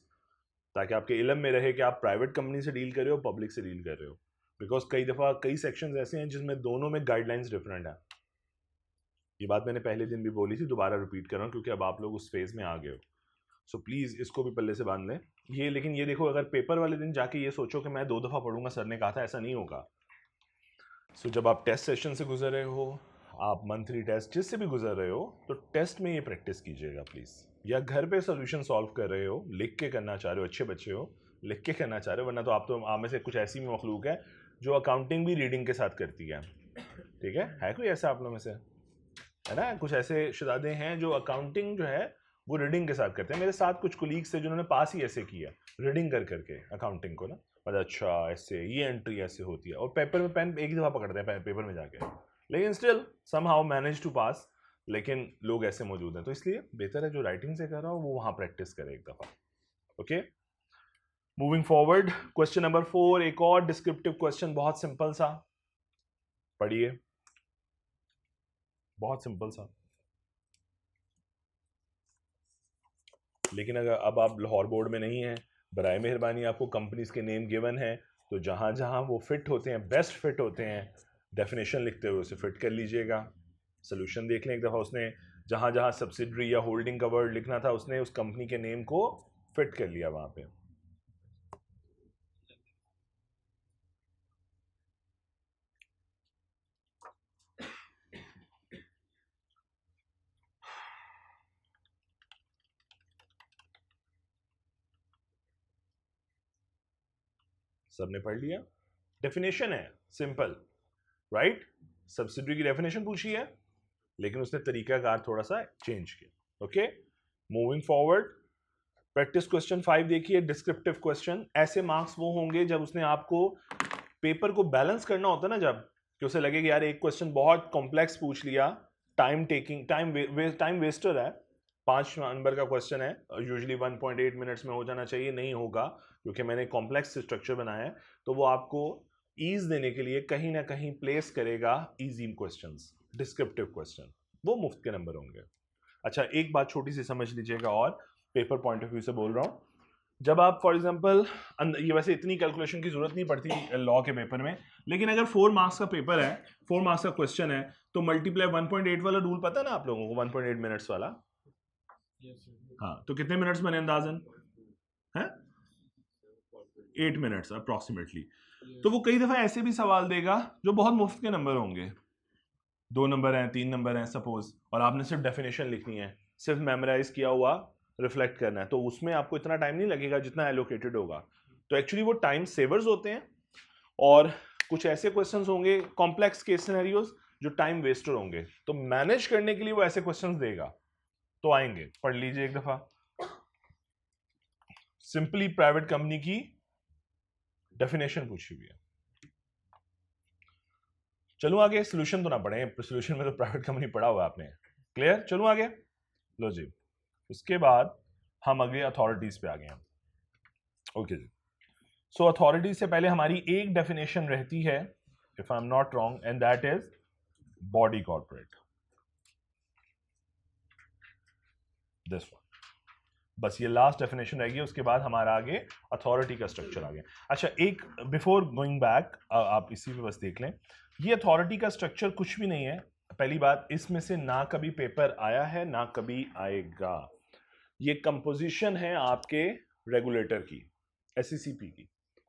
ताकि आपके इलम में रहे कि आप प्राइवेट कंपनी से डील कर रहे हो, पब्लिक से डील कर रहे हो। बिकॉज कई दफ़ा कई सेक्शंस ऐसे हैं जिसमें दोनों में गाइडलाइंस डिफरेंट है। ये बात मैंने पहले दिन भी बोली थी, दोबारा रिपीट कर रहा हूँ क्योंकि अब आप लोग उस फेज़ में आ गए हो। सो प्लीज़ इसको भी पल्ले से बांध लें ये। लेकिन ये देखो, अगर पेपर वाले दिन जाके ये सोचो कि मैं 2 दफ़ा पढ़ूंगा, सर ने कहा था, ऐसा नहीं होगा। सो जब आप टेस्ट सेशन से गुजर रहे हो, आप मंथली टेस्ट जिससे भी गुजर रहे हो, तो टेस्ट में ये प्रैक्टिस कीजिएगा प्लीज़। या घर पे सोल्यूशन सॉल्व कर रहे हो, लिख के करना चाह रहे हो, अच्छे बच्चे हो, लिख के करना चाह रहे हो, वरना तो आप में से कुछ ऐसी भी मखलूक है जो अकाउंटिंग भी रीडिंग के साथ करती है, ठीक है कोई ऐसा आप लोग में से, है ना? कुछ ऐसे शहजादे हैं जो अकाउंटिंग जो है वो रीडिंग के साथ करते हैं। मेरे साथ कुछ कोलीग्स थे जिन्होंने पास ही ऐसे किया, रीडिंग कर करके अकाउंटिंग को ना, मतलब अच्छा ऐसे ये एंट्री ऐसे होती है, और पेपर में पेन एक ही दफ़ा पकड़ते हैं पेपर में जाके, लेकिन still somehow manage to pass. लेकिन लोग ऐसे मौजूद हैं, तो इसलिए बेहतर है जो राइटिंग से कर रहा हो वो वहाँ प्रैक्टिस करे एक दफ़ा। Okay, moving forward, question number 4, एक और डिस्क्रिप्टिव क्वेश्चन, बहुत सिंपल सा, पढ़िए, बहुत सिंपल सा। लेकिन अगर अब आप लाहौर बोर्ड में नहीं हैं, बराए मेहरबानी आपको कंपनीज के नेम गिवन है, तो जहाँ जहाँ वो फिट होते हैं, बेस्ट फिट होते हैं, डेफिनेशन लिखते हुए उसे फिट कर लीजिएगा। सोल्यूशन देख लें एक दफ़ा, उसने जहाँ जहाँ सब्सिडरी या होल्डिंग का वर्ड लिखना था उसने उस कंपनी के नेम को फिट कर लिया वहाँ पे। सबने पढ़ लिया? डेफिनेशन है सिंपल, राइट? सब्सिडरी की डेफिनेशन पूछी है, लेकिन उसने तरीकाकार थोड़ा सा चेंज किया। Okay, moving forward, practice question 5 देखिए, डिस्क्रिप्टिव क्वेश्चन। ऐसे मार्क्स वो होंगे जब उसने आपको पेपर को बैलेंस करना होता है ना, जब कि उसे लगे कि यार एक क्वेश्चन बहुत कॉम्प्लेक्स पूछ लिया, टाइम वेस्टर है, 5 नंबर का क्वेश्चन है, यूजुअली 1.8 मिनट्स में हो जाना चाहिए, नहीं होगा क्योंकि मैंने कॉम्प्लेक्स स्ट्रक्चर बनाया है, तो वो आपको ईज देने के लिए कहीं ना कहीं प्लेस करेगा इजी क्वेश्चंस, डिस्क्रिप्टिव क्वेश्चन, वो मुफ्त के नंबर होंगे। अच्छा, एक बात छोटी सी समझ लीजिएगा और पेपर पॉइंट ऑफ व्यू से बोल रहा हूँ, जब आप फॉर एग्जांपल, ये वैसे इतनी कैलकुलेशन की जरूरत नहीं पड़ती लॉ के पेपर में, लेकिन अगर 4 मार्क्स का पेपर है, 4 मार्क्स का क्वेश्चन है, तो मल्टीप्लाई 1.8 वाला रूल पता है ना आप लोगों को, 1.8 मिनट्स वाला? हाँ, तो कितने मिनट्स बने अंदाजन है? 8 मिनट्स अप्रोक्सीमेटली। तो वो कई दफा ऐसे भी सवाल देगा जो बहुत मुफ्त के नंबर होंगे, 2 नंबर हैं, 3 नंबर हैं सपोज, और आपने सिर्फ डेफिनेशन लिखनी है, सिर्फ मेमोराइज किया हुआ रिफ्लेक्ट करना है, तो उसमें आपको इतना टाइम नहीं लगेगा जितना एलोकेटेड होगा। तो एक्चुअली वो टाइम सेवर्स होते हैं, और कुछ ऐसे क्वेश्चंस होंगे कॉम्प्लेक्स केस सिनेरियोज जो टाइम वेस्टर होंगे, तो मैनेज करने के लिए वो ऐसे क्वेश्चंस देगा। तो आएंगे, पढ़ लीजिए एक दफा। सिंपली प्राइवेट कंपनी की डेफिनेशन पूछी हुई है। चलो आगे, सोल्यूशन तो ना पढ़े, सोल्यूशन में तो प्राइवेट कंपनी पढ़ा हुआ आपने, क्लियर? चलो आगे, लो जी। उसके बाद हम अगले अथॉरिटीज पे आ गए हैं। ओके जी, सो अथॉरिटी से पहले हमारी एक डेफिनेशन रहती है, if I am not wrong, and that is body corporate, this one. बस ये लास्ट डेफिनेशन रहेगी, उसके बाद हमारा आगे अथॉरिटी का स्ट्रक्चर आ गया। अच्छा, एक बिफोर गोइंग बैक, आप इसी पे बस देख लें, ये अथॉरिटी का स्ट्रक्चर कुछ भी नहीं है। पहली बात, इसमें से ना कभी पेपर आया है ना कभी आएगा। ये कंपोजिशन है आपके रेगुलेटर की, एससीसीपी की,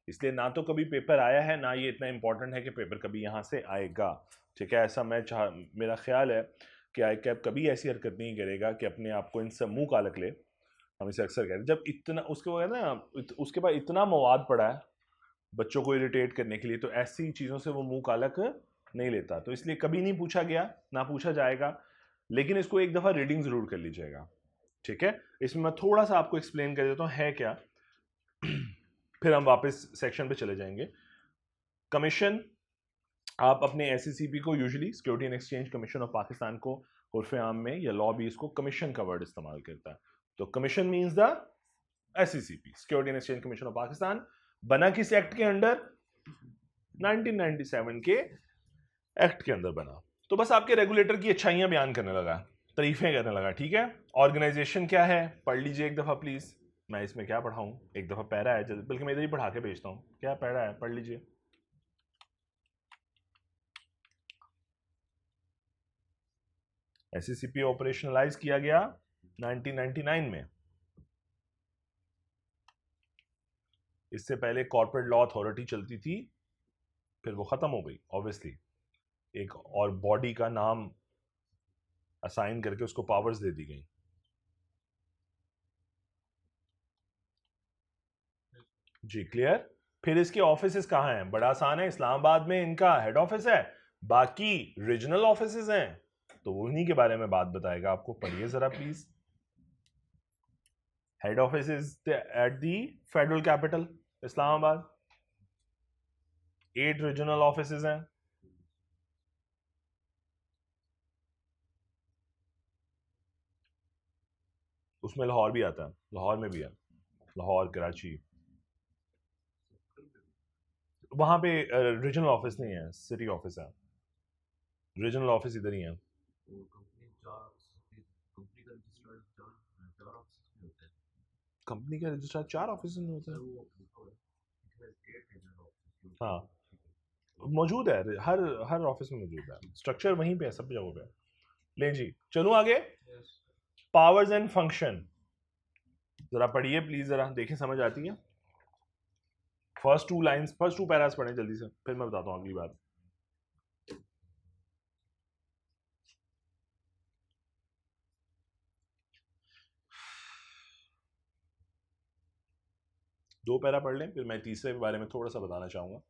इसलिए ना तो कभी पेपर आया है, ना ये इतना इंपॉर्टेंट है कि पेपर कभी यहाँ से आएगा। ठीक है, ऐसा मेरा ख्याल है कि आई कैप कभी ऐसी हरकत नहीं करेगा कि अपने आप को इनसे मुंह कालक ले। हम इसे अक्सर कहते हैं, जब इतना उसके बाद ना उसके बाद इतना मवाद पड़ा है बच्चों को इरिटेट करने के लिए, तो ऐसी चीज़ों से वो मुंह कालक नहीं लेता, तो इसलिए कभी नहीं पूछा गया, ना पूछा जाएगा। लेकिन इसको एक दफ़ा रीडिंग ज़रूर कर लीजिएगा, ठीक है? इसमें मैं थोड़ा सा आपको एक्सप्लेन कर देता हूँ है क्या, फिर हम वापस सेक्शन पे चले जाएंगे। कमीशन, आप अपने एससीसीपी को usually security and exchange commission of Pakistan को उर्फ आम में, या लॉ भी इसको कमीशन का वर्ड इस्तेमाल करता है। तो commission means the SCCP, security and exchange commission of Pakistan. बना किस एक्ट के अंडर? 1997 के एक्ट के अंदर बना। तो बस आपके रेगुलेटर की अच्छाइयां बयान करने लगा, तारीफें करने लगा, ठीक है? ऑर्गेनाइजेशन क्या है, पढ़ लीजिए एक दफा प्लीज। मैं इसमें क्या पढ़ाऊं, एक दफा पैरा है, बल्कि मैं इधर ही पढ़ा के भेजता हूं, क्या पैरा है, पढ़ लीजिए। एससीसीपी ऑपरेशनलाइज किया गया 1999 में। इससे पहले कॉर्पोरेट लॉ अथॉरिटी चलती थी, फिर वो खत्म हो गई ऑब्वियसली, एक और बॉडी का नाम असाइन करके उसको पावर्स दे दी गई। जी क्लियर? फिर इसके ऑफिसेस कहाँ हैं? बड़ा आसान है, इस्लामाबाद में इनका हेड ऑफिस है, बाकी रीजनल ऑफिसेस हैं, तो उन्हीं के बारे में बात बताएगा आपको। पढ़िए जरा please. Head office is at the federal capital Islamabad, 8 regional offices हैं। उसमें लाहौर भी आता है, लाहौर में भी है, लाहौर, कराची, वहां पे रीजनल ऑफिस नहीं है, सिटी ऑफिस है, रीजनल ऑफिस इधर ही है। कंपनी का रजिस्ट्रार 4 ऑफिस में होता है। हाँ, मौजूद है, हर हर ऑफिस में मौजूद है, स्ट्रक्चर वहीं पे है, सब जगहों पे। ले जी, चलूं आगे। पावर्स एंड फंक्शन, जरा पढ़िए प्लीज, जरा देखें समझ आती है। फर्स्ट 2 लाइंस, फर्स्ट 2 पैरास पढ़ें जल्दी से, फिर मैं बताता हूँ अगली बात। दो पैरा पढ़ लें, फिर मैं तीसरे के बारे में थोड़ा सा बताना चाहूंगा।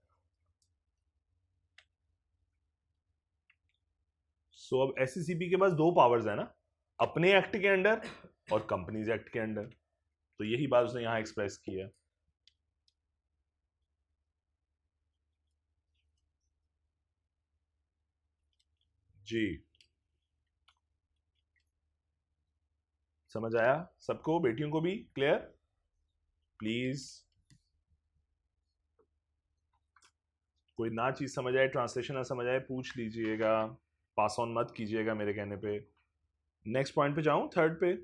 सो अब एससीसीपी के पास 2 पावर्स है ना, अपने एक्ट के अंडर और कंपनीज एक्ट के अंडर, तो यही बात उसने यहां एक्सप्रेस की है। जी, समझ आया सबको, बेटियों को भी क्लियर? प्लीज, कोई ना चीज समझ आए, ट्रांसलेशन ना समझ आए, पूछ लीजिएगा, पास ऑन मत कीजिएगा मेरे कहने पे। नेक्स्ट पॉइंट पे जाऊं, थर्ड पे।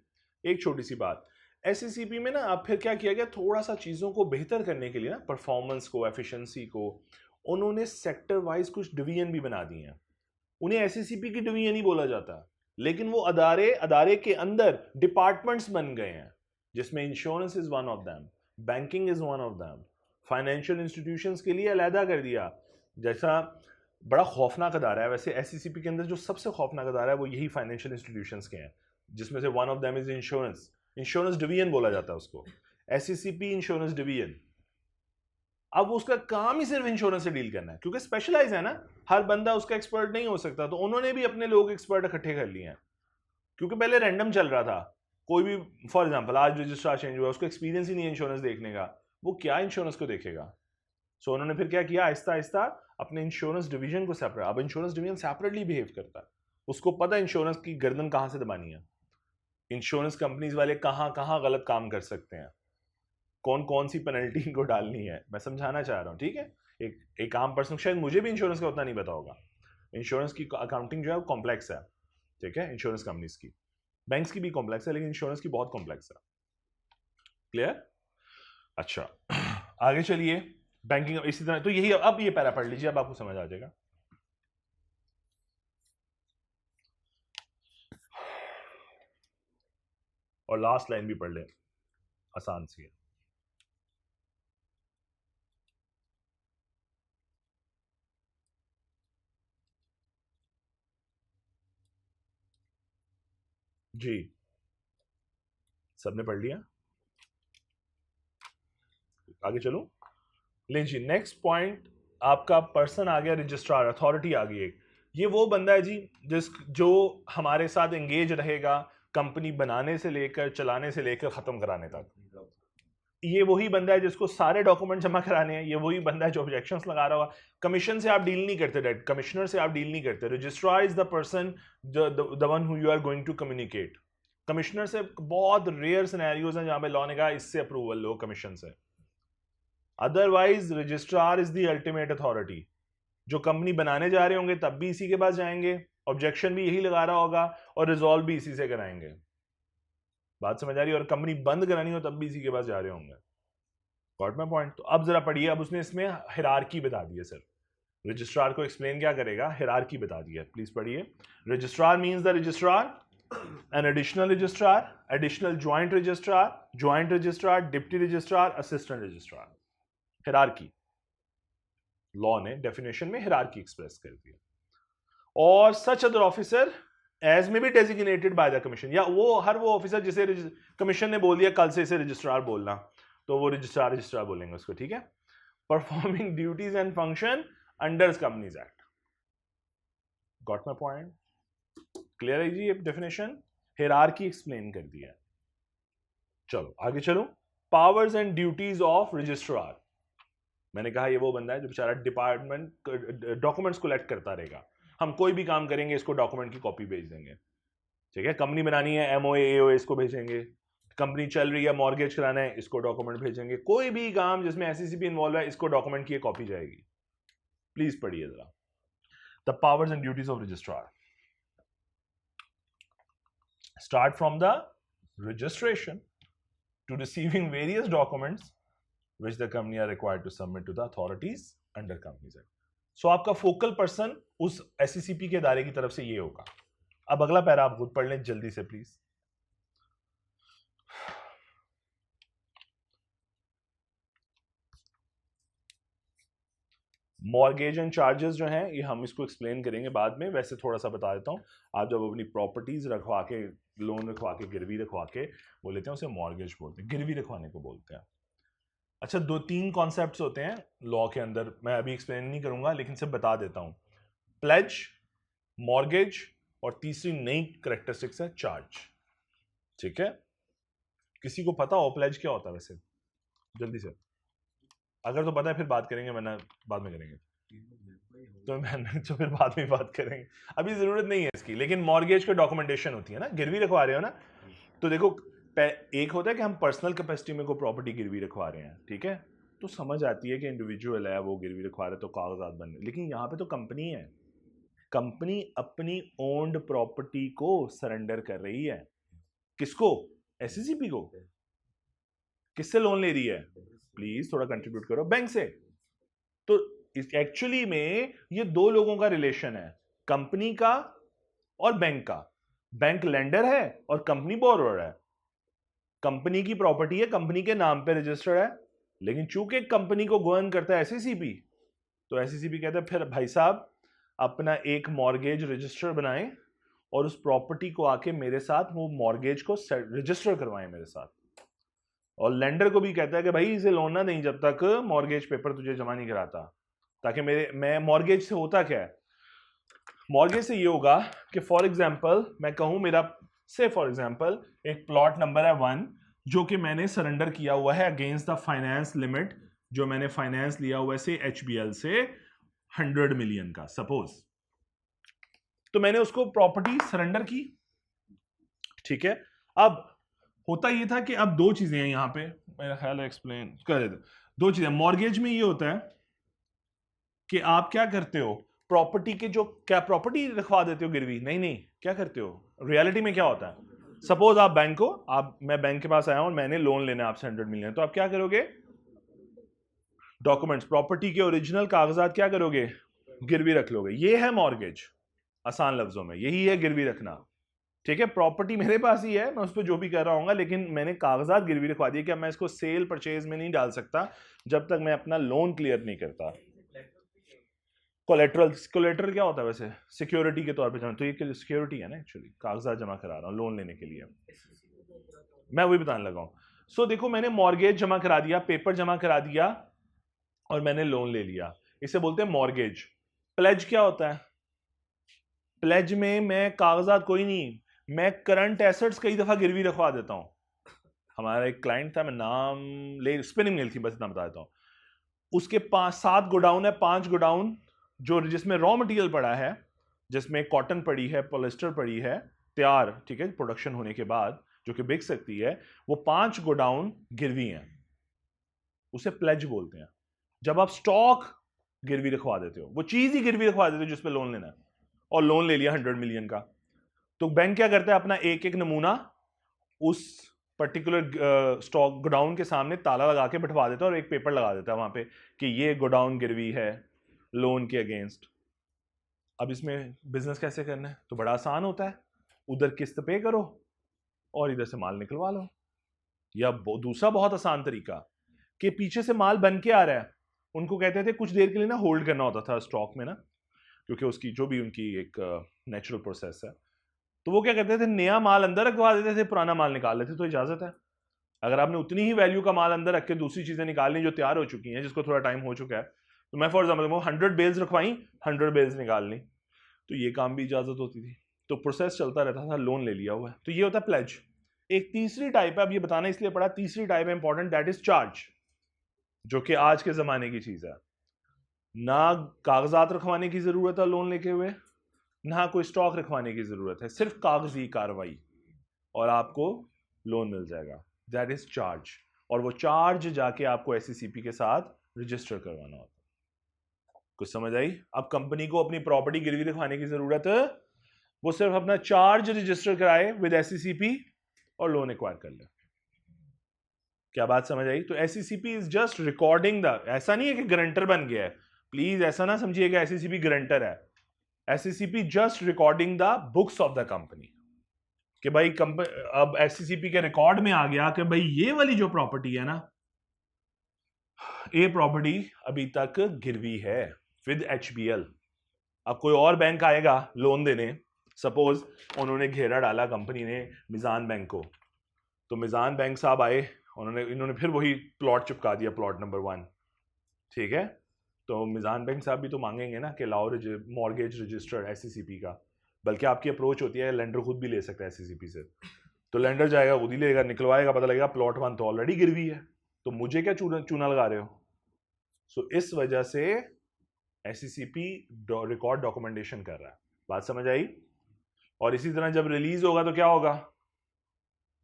एक छोटी सी बात, एससीसीपी में ना अब फिर क्या किया गया, थोड़ा सा चीज़ों को बेहतर करने के लिए ना, परफॉर्मेंस को, एफिशिएंसी को, उन्होंने सेक्टर वाइज कुछ डिवीजन भी बना दिए हैं। उन्हें एससीसीपी की डिवीजन ही बोला जाता, लेकिन वो अदारे अदारे के अंदर डिपार्टमेंट्स बन गए हैं, जिसमें insurance is one of them, banking is one of them, financial institutions के लिए अलहदा कर दिया। जैसा बड़ा खौफनाक अदारा है वैसे एससीसीपी के अंदर, जो सबसे खौफनाक अदारा है वो यही फाइनेंशियल इंस्टीट्यूशंस के हैं, जिसमें से one of them is insurance. Insurance division बोला जाता है उसको, एससीसीपी इंश्योरेंस डिवीजन। अब उसका काम ही सिर्फ इंश्योरेंस से डील करना है, क्योंकि स्पेशलाइज है ना, हर बंदा उसका एक्सपर्ट नहीं हो सकता, तो उन्होंने भी अपने लोग एक्सपर्ट इकट्ठे कर लिए हैं। क्योंकि पहले रैंडम चल रहा था, कोई भी फॉर एग्जांपल आज रजिस्ट्रार चेंज हुआ, उसको एक्सपीरियंस ही नहीं है इंश्योरेंस देखने का, वो क्या इंश्योरेंस को देखेगा। सो उन्होंने फिर क्या किया, आहिस्ता आहिस्ता अपने इंश्योरेंस डिवीजन को सेपरेट, अब इंश्योरेंस डिवीजन सेपरेटली बिहेव करता है, उसको पता है इंश्योरेंस की गर्दन कहाँ से दबानी है, इंश्योरेंस कंपनीज वाले कहाँ कहाँ गलत काम कर सकते हैं, कौन कौन सी पेनल्टी इनको डालनी है, मैं समझाना चाह रहा हूँ, ठीक है। एक आम पर्सन, शायद मुझे भी इंश्योरेंस का उतना नहीं पता होगा, इंश्योरेंस की अकाउंटिंग जो है वो कॉम्प्लेक्स है, ठीक है, इंश्योरेंस कंपनीज की, बैंक्स की भी कॉम्प्लेक्स है, लेकिन इंश्योरेंस की बहुत कॉम्प्लेक्स है। क्लियर? अच्छा, आगे चलिए, बैंकिंग इसी तरह, तो यही, अब ये पैरा पढ़ लीजिए, अब आपको समझ आ जाएगा। और लास्ट लाइन भी पढ़ ले, आसान सी है। जी, सबने पढ़ लिया? आगे चलूं? ले जी, नेक्स्ट पॉइंट आपका पर्सन आ गया, रजिस्ट्रार, अथॉरिटी आ गई एक। ये वो बंदा है जी जो हमारे साथ एंगेज रहेगा कंपनी बनाने से लेकर, चलाने से लेकर, खत्म कराने तक। ये वही बंदा है जिसको सारे डॉक्यूमेंट जमा कराने हैं, ये वही बंदा है जो ऑब्जेक्शंस लगा रहा होगा। कमीशन से आप डील नहीं करते, डायरेक्ट कमिश्नर से आप डील नहीं करते। Registrar is the person, the one who you are going to communicate. Commissioner से बहुत रेयर सिनेरियोज हैं जहां पे लॉ ने कहा इससे अप्रूवल लो कमीशन से, otherwise registrar is the ultimate authority. जो कंपनी बनाने जा रहे होंगे तब भी इसी के पास जाएंगे, ऑब्जेक्शन भी यही लगा रहा होगा, और रिजॉल्व भी इसी से कराएंगे। बात समझ आ रही है? और कंपनी बंद करानी हो तब भी इसी के पास जा रहे होंगे। Got my point? तो अब जरा पढ़िए, अब उसने इसमें हिरार्की बता दी है सर। रजिस्ट्रार को एक्सप्लेन क्या करेगा, हिरार्की बता दी है, प्लीज पढ़िए। Registrar means the registrar, an additional registrar, additional joint registrar, deputy registrar, assistant registrar। Hierarchy, law ने डेफिनेशन में हिरार्की एक्सप्रेस कर दिया। और सच अदर ऑफिसर एज में B designated by the commission, या वो ऑफिसर जिसे कमीशन ने बोल दिया कल से इसे रजिस्ट्रार बोलना, तो वो रजिस्ट्रार बोलेंगे उसको, ठीक है। Performing duties and function under companies act. Got my point? Clear है जी? ये डेफिनेशन हिरार्की एक्सप्लेन कर दिया। चलो आगे चलो, powers and duties of registrar. मैंने कहा ये वो बंदा है जो बेचारा डिपार्टमेंट डॉक्यूमेंट्स कलेक्ट करता रहेगा। हम कोई भी काम करेंगे इसको डॉक्यूमेंट की कॉपी भेज देंगे, ठीक है। कंपनी बनानी है, एमओए एओए इसको भेजेंगे। कंपनी चल रही है, मॉर्गेज कराना है, इसको डॉक्यूमेंट भेजेंगे। कोई भी काम जिसमें एससीसीपी इन्वॉल्व है, इसको डॉक्यूमेंट की कॉपी जाएगी। प्लीज पढ़िए जरा, the powers and duties of registrar start from the registration to receiving various documents which the company are required to submit to the authorities under Companies Act. So आपका focal person उस SCCP के दायरे की तरफ से ये होगा। अब अगला पैरा आप खुद पढ़ लें जल्दी से प्लीज। मॉर्गेज एंड चार्जेस जो हैं ये हम इसको एक्सप्लेन करेंगे बाद में, वैसे थोड़ा सा बता देता हूँ। आप जब अपनी प्रॉपर्टीज रखवा के, लोन रखवा के, गिरवी रखवा के वो लेते हैं, उसे मॉर्गेज बोलते हैं, गिरवी रखवाने को बोलते हैं। अच्छा, 2-3 कॉन्सेप्ट्स होते हैं लॉ के अंदर, मैं अभी एक्सप्लेन नहीं करूंगा लेकिन सिर्फ बता देता हूँ। प्लेज, मॉर्गेज, और तीसरी नई करेक्टरिस्टिक्स है चार्ज, ठीक है। किसी को पता हो प्लेज क्या होता है वैसे? जल्दी से, अगर तो पता है फिर बात करेंगे, वरना बाद में करेंगे। तो फिर बाद में बात करेंगे, अभी जरूरत नहीं है इसकी। लेकिन मॉर्गेज का डॉक्यूमेंटेशन होती है ना, गिरवी रखवा रहे हो ना, तो देखो एक होता है कि हम पर्सनल कैपेसिटी में कोई प्रॉपर्टी गिरवी रखवा रहे हैं, ठीक है, तो समझ आती है कि इंडिविजुअल है वो गिरवी रखवा रहे तो कागजात बन रहे, लेकिन यहाँ पे तो कंपनी है, कंपनी अपनी ओन्ड प्रॉपर्टी को सरेंडर कर रही है। किसको? एससीसीपी को। किससे लोन ले रही है? प्लीज थोड़ा कंट्रीब्यूट करो, बैंक से। तो एक्चुअली में ये दो लोगों का रिलेशन है, कंपनी का और बैंक का। बैंक लेंडर है और कंपनी बोरोअर है। कंपनी की प्रॉपर्टी है, कंपनी के नाम पे रजिस्टर्ड है, लेकिन चूंकि कंपनी को गवर्न करता है एससीसीपी, तो एससीसीपी कहता है फिर भाई साहब अपना एक मॉर्गेज रजिस्टर बनाएं और उस प्रॉपर्टी को आके मेरे साथ वो मॉर्गेज को रजिस्टर करवाएं मेरे साथ। और लेंडर को भी कहता है कि भाई इसे लोन ना नहीं जब तक मॉर्गेज पेपर तुझे जमा नहीं कराता, ताकि मैं मॉर्गेज से होता क्या है, मॉर्गेज से ये होगा कि फॉर एग्जांपल मैं कहूं मेरा से फॉर एग्जांपल एक प्लॉट नंबर है 1 जो कि मैंने सरेंडर किया हुआ है अगेंस्ट द फाइनेंस लिमिट, जो मैंने फाइनेंस लिया हुआ है से एचबीएल से 100 मिलियन का सपोज। तो मैंने उसको प्रॉपर्टी सरेंडर की, ठीक है। अब होता ये था कि अब दो चीजें हैं यहां पे, मेरा ख्याल है एक्सप्लेन कर देते। दो चीजें मॉर्गेज में ये होता है कि आप क्या करते हो, प्रॉपर्टी के जो क्या प्रॉपर्टी रखवा देते हो गिरवी, नहीं नहीं, क्या करते हो रियलिटी में क्या होता है। सपोज आप बैंक को, मैं बैंक के पास आया हूं और मैंने लोन लेना है आपसे 100 मिलियन, तो आप क्या करोगे, डॉक्यूमेंट्स प्रॉपर्टी के ओरिजिनल कागजात क्या करोगे, गिरवी रख लोगे। ये है मॉर्गेज, आसान लफ्जों में यही है गिरवी रखना, ठीक है। प्रॉपर्टी मेरे पास ही है, मैं उस पर जो भी कर रहा हूँ, लेकिन मैंने कागजात गिरवी रखवा दिए। क्या मैं इसको सेल परचेज में नहीं डाल सकता जब तक मैं अपना लोन क्लियर नहीं करता। कोलेट्रल क्या होता है वैसे, सिक्योरिटी के तौर पे जमा, तो ये सिक्योरिटी है ना, एक्चुअली कागजात जमा करा रहा हूँ लोन लेने के लिए, मैं वही बताने लगा हूँ। सो देखो मैंने मॉर्गेज जमा करा दिया, पेपर जमा करा दिया और मैंने लोन ले लिया, इसे बोलते हैं मॉर्गेज। प्लेज क्या होता है, प्लेज में मैं कागजात कोई नहीं, मैं करंट एसेट्स कई दफा गिरवी रखवा देता हूं। हमारा एक क्लाइंट था, मैं नाम ले, स्पिनिंग मिल थी, बस इतना बता देता हूं। उसके 5-7 गोडाउन है, 5 गोडाउन जो जिसमें रॉ मटेरियल पड़ा है, जिसमें कॉटन पड़ी है, पॉलिस्टर पड़ी है तैयार, ठीक है, प्रोडक्शन होने के बाद जो कि बिक सकती है, वो 5 गोडाउन गिरवी हैं, उसे प्लेज बोलते हैं। जब आप स्टॉक गिरवी रखवा देते हो, वो चीज ही गिरवी रखवा देते हो जिस पे लोन लेना है, और लोन ले लिया 100 मिलियन का, तो बैंक क्या करता है, अपना एक एक नमूना उस पर्टिकुलर स्टॉक गोडाउन के सामने ताला लगा के बिठवा देता है और एक पेपर लगा देता है वहां पे कि ये गोडाउन गिरवी है लोन के अगेंस्ट। अब इसमें बिजनेस कैसे करना है, तो बड़ा आसान होता है, उधर किस्त पे करो और इधर से माल निकलवा लो। या दूसरा बहुत आसान तरीका कि पीछे से माल बन के आ रहा है, उनको कहते थे कुछ देर के लिए ना होल्ड करना होता था स्टॉक में ना, क्योंकि उसकी जो भी उनकी एक नेचुरल प्रोसेस है, तो वो क्या करते थे, नया माल अंदर रखवा देते थे, पुराना माल निकाल लेते, तो इजाजत है। अगर आपने उतनी ही वैल्यू का माल अंदर रख के दूसरी चीजें निकालनी जो तैयार हो चुकी हैं, जिसको थोड़ा टाइम हो चुका है, तो मैं फॉर एग्जाम्पल 100 बेल्स रखवाई, 100 बेल्स निकालनी, तो ये काम भी इजाजत होती थी, तो प्रोसेस चलता रहता था, लोन ले लिया हुआ है। तो ये होता है प्लेज। एक तीसरी टाइप है, अब ये बताना इसलिए पड़ा, तीसरी टाइप है इंपॉर्टेंट, दैट इज चार्ज, जो कि आज के जमाने की चीज है। ना कागजात रखवाने की जरूरत है लोन लेके हुए, ना कोई स्टॉक रखवाने की जरूरत है, सिर्फ कागजी कार्रवाई और आपको लोन मिल जाएगा, दैट इज चार्ज। और वो चार्ज जाके आपको एससीसीपी के साथ रजिस्टर करवाना होता है। कुछ समझ आई? अब कंपनी को अपनी प्रॉपर्टी गिरवी रखवाने की जरूरत है, वो सिर्फ अपना चार्ज रजिस्टर कराए विद एससीसीपी और लोन एक्वायर कर ले। क्या बात समझ आई? तो SCCP is just recording the, ऐसा नहीं है कि गारंटर बन गया है, प्लीज ऐसा ना समझिएगा एससीसीपी गारंटर है। SCCP just recording the books of the company, कि भाई अब एससीसीपी के रिकॉर्ड में आ गया कि भाई ये वाली जो प्रॉपर्टी है ना, ये प्रॉपर्टी अभी तक गिरवी है विद एचबीएल। अब कोई और बैंक आएगा लोन देने, सपोज उन्होंने घेरा डाला कंपनी ने मिजान बैंक को, तो मिजान बैंक साहब आए, इन्होंने फिर वही प्लॉट चिपका दिया, प्लॉट नंबर 1, ठीक है। तो मिजान बैंक साहब भी तो मांगेंगे ना कि लाओ मॉर्गेज रजिस्टर्ड एससीसीपी का, बल्कि आपकी अप्रोच होती है लेंडर खुद भी ले सकता है एससीसीपी से, तो लेंडर जाएगा खुद ही लेगा, निकलवाएगा, पता लगेगा प्लॉट 1 तो ऑलरेडी गिरवी है, तो मुझे क्या चूना लगा रहे हो। सो इस वजह से एससीसीपी रिकॉर्ड डॉक्यूमेंटेशन कर रहा है। बात समझ आई? और इसी तरह जब रिलीज होगा तो क्या होगा,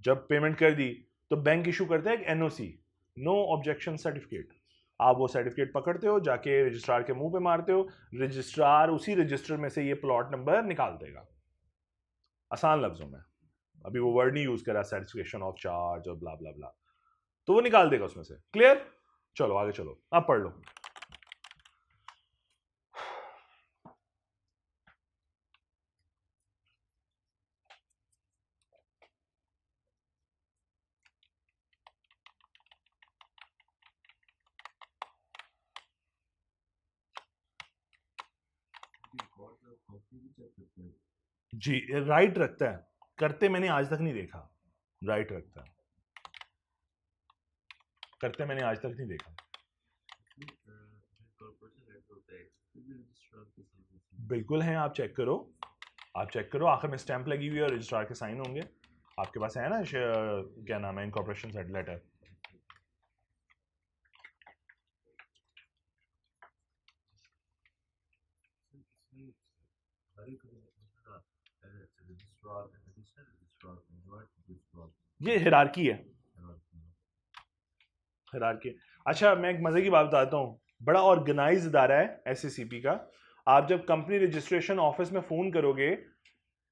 जब पेमेंट कर दी तो बैंक इशू करता है एक एनओसी, नो ऑब्जेक्शन सर्टिफिकेट। आप वो सर्टिफिकेट पकड़ते हो, जाके रजिस्ट्रार के मुंह पे मारते हो, रजिस्ट्रार उसी रजिस्टर में से ये प्लॉट नंबर निकाल देगा। आसान लफ्जों में, अभी वो वर्ड नहीं यूज करा सर्टिफिकेशन ऑफ चार्ज और ब्ला ब्ला ब्ला, तो वो निकाल देगा उसमें से। क्लियर? चलो आगे चलो, आप पढ़ लो। जी राइट रखता है, करते मैंने आज तक नहीं देखा, राइट रखता है, करते मैंने आज तक नहीं देखा। बिल्कुल हैं, आप चेक करो, आप चेक करो, आखिर में स्टैंप लगी हुई है और रजिस्ट्रार के साइन होंगे, आपके पास है ना क्या नाम है, इनकॉर्पोरेशन सेट लेटर। ये हिरार्की है, हिरार्की। अच्छा मैं एक मजे की बात बताता हूँ, बड़ा ऑर्गेनाइज इदारा है एससीसीपी का। आप जब कंपनी रजिस्ट्रेशन ऑफिस में फोन करोगे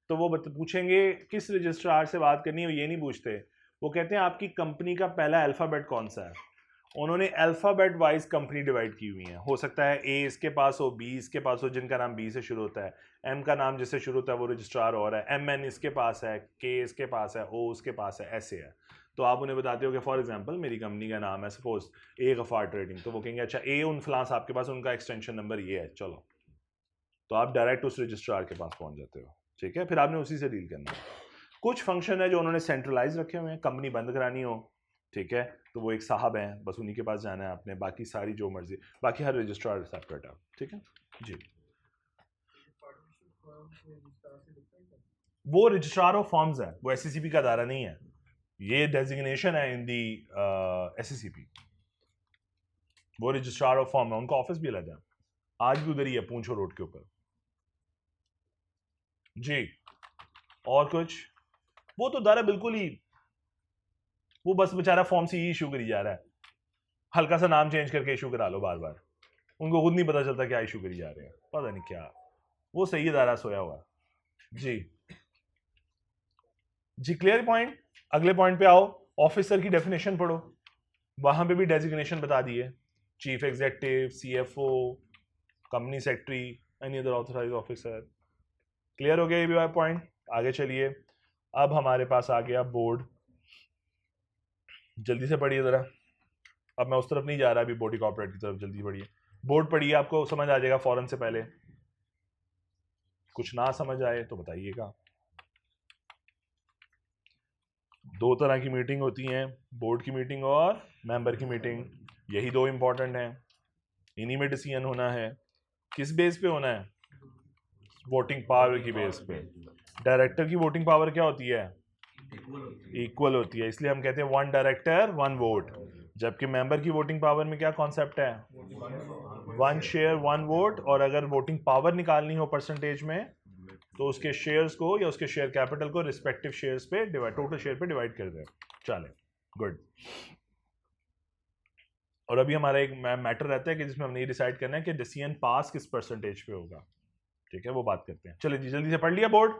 तो वो पूछेंगे किस रजिस्ट्रार से बात करनी है, ये नहीं पूछते, वो कहते हैं आपकी कंपनी का पहला अल्फाबेट कौन सा है। उन्होंने अल्फाबेट वाइज कंपनी डिवाइड की हुई है, हो सकता है ए इसके पास हो, बी इसके पास हो, जिनका नाम बी से शुरू होता है, एम का नाम जिससे शुरू होता है वो रजिस्ट्रार और है, एम एन इसके पास है, के इसके पास है, ओ उसके पास है, ऐसे है। तो आप उन्हें बताते हो कि फॉर एग्जांपल मेरी कंपनी का नाम है सपोज ए गफार ट्रेडिंग, तो वो कहेंगे अच्छा ए उन फ्लांस आपके पास उनका एक्सटेंशन नंबर ये है, चलो, तो आप डायरेक्ट उस रजिस्ट्रार के पास पहुंच जाते हो। ठीक है, फिर आपने उसी से डील करना है। कुछ फंक्शन है जो उन्होंने सेंट्रलाइज रखे हुए हैं, कंपनी बंद करानी हो, ठीक है, तो वो एक साहब हैं, बस उन्हीं के पास जाना है आपने, बाकी सारी जो मर्जी, बाकी हर रजिस्ट्रार सेपरेट है। ठीक है जी, वो रजिस्ट्रार ऑफ फॉर्म्स है, वो एससीसीपी का दायरा नहीं है, ये डेजिग्नेशन है इन दी एससीसीपी। वो रजिस्ट्रार ऑफ फॉर्म है, उनका ऑफिस भी अलग है, आज भी उधर ही है पूंछो रोड के ऊपर। जी और कुछ, वो तो दायरा बिल्कुल ही, वो बस बेचारा फॉर्म से ही इशू करी जा रहा है, हल्का सा नाम चेंज करके इशू करा लो बार बार, उनको खुद नहीं पता चलता क्या इशू करी जा रहे हैं, पता नहीं क्या, वो सही है दायरा सोया हुआ। जी जी क्लियर पॉइंट। अगले पॉइंट पे आओ, ऑफिसर की डेफिनेशन पढ़ो, वहां पे भी डेजिग्नेशन बता दिए, chief executive, CFO, company secretary, any other authorised officer. Clear हो गया ये भी पॉइंट। आगे चलिए, अब हमारे पास आ गया बोर्ड, जल्दी से पढ़िए जरा, अब मैं उस तरफ नहीं जा रहा अभी, बॉडी कॉर्पोरेट की तरफ, जल्दी पढ़िए, बोर्ड पढ़िए, आपको समझ आ जाएगा फौरन से पहले, कुछ ना समझ आए तो बताइएगा। दो तरह की मीटिंग होती हैं, बोर्ड की मीटिंग और मेंबर की मीटिंग, यही दो इंपॉर्टेंट हैं, इन्हीं में डिसीजन होना है। किस बेस पे होना है? वोटिंग पावर की बेस पे। डायरेक्टर की वोटिंग पावर क्या होती है? इक्वल होती है, इसलिए हम कहते हैं वन डायरेक्टर वन वोट, जबकि मेंबर की वोटिंग पावर में क्या कॉन्सेप्ट है? वन शेयर वन वोट, और अगर वोटिंग पावर निकालनी हो परसेंटेज में तो उसके शेयर्स को या उसके शेयर कैपिटल को रिस्पेक्टिव शेयर्स पे डिवाइड, टोटल शेयर पे डिवाइड कर दें। चले गुड। और अभी हमारा एक मैटर रहता है कि जिसमें हमने ये डिसाइड करना है कि डिसीजन पास किस परसेंटेज पे होगा, ठीक है, वो बात करते हैं। चलिए जी जल्दी से पढ़ लिया बोर्ड,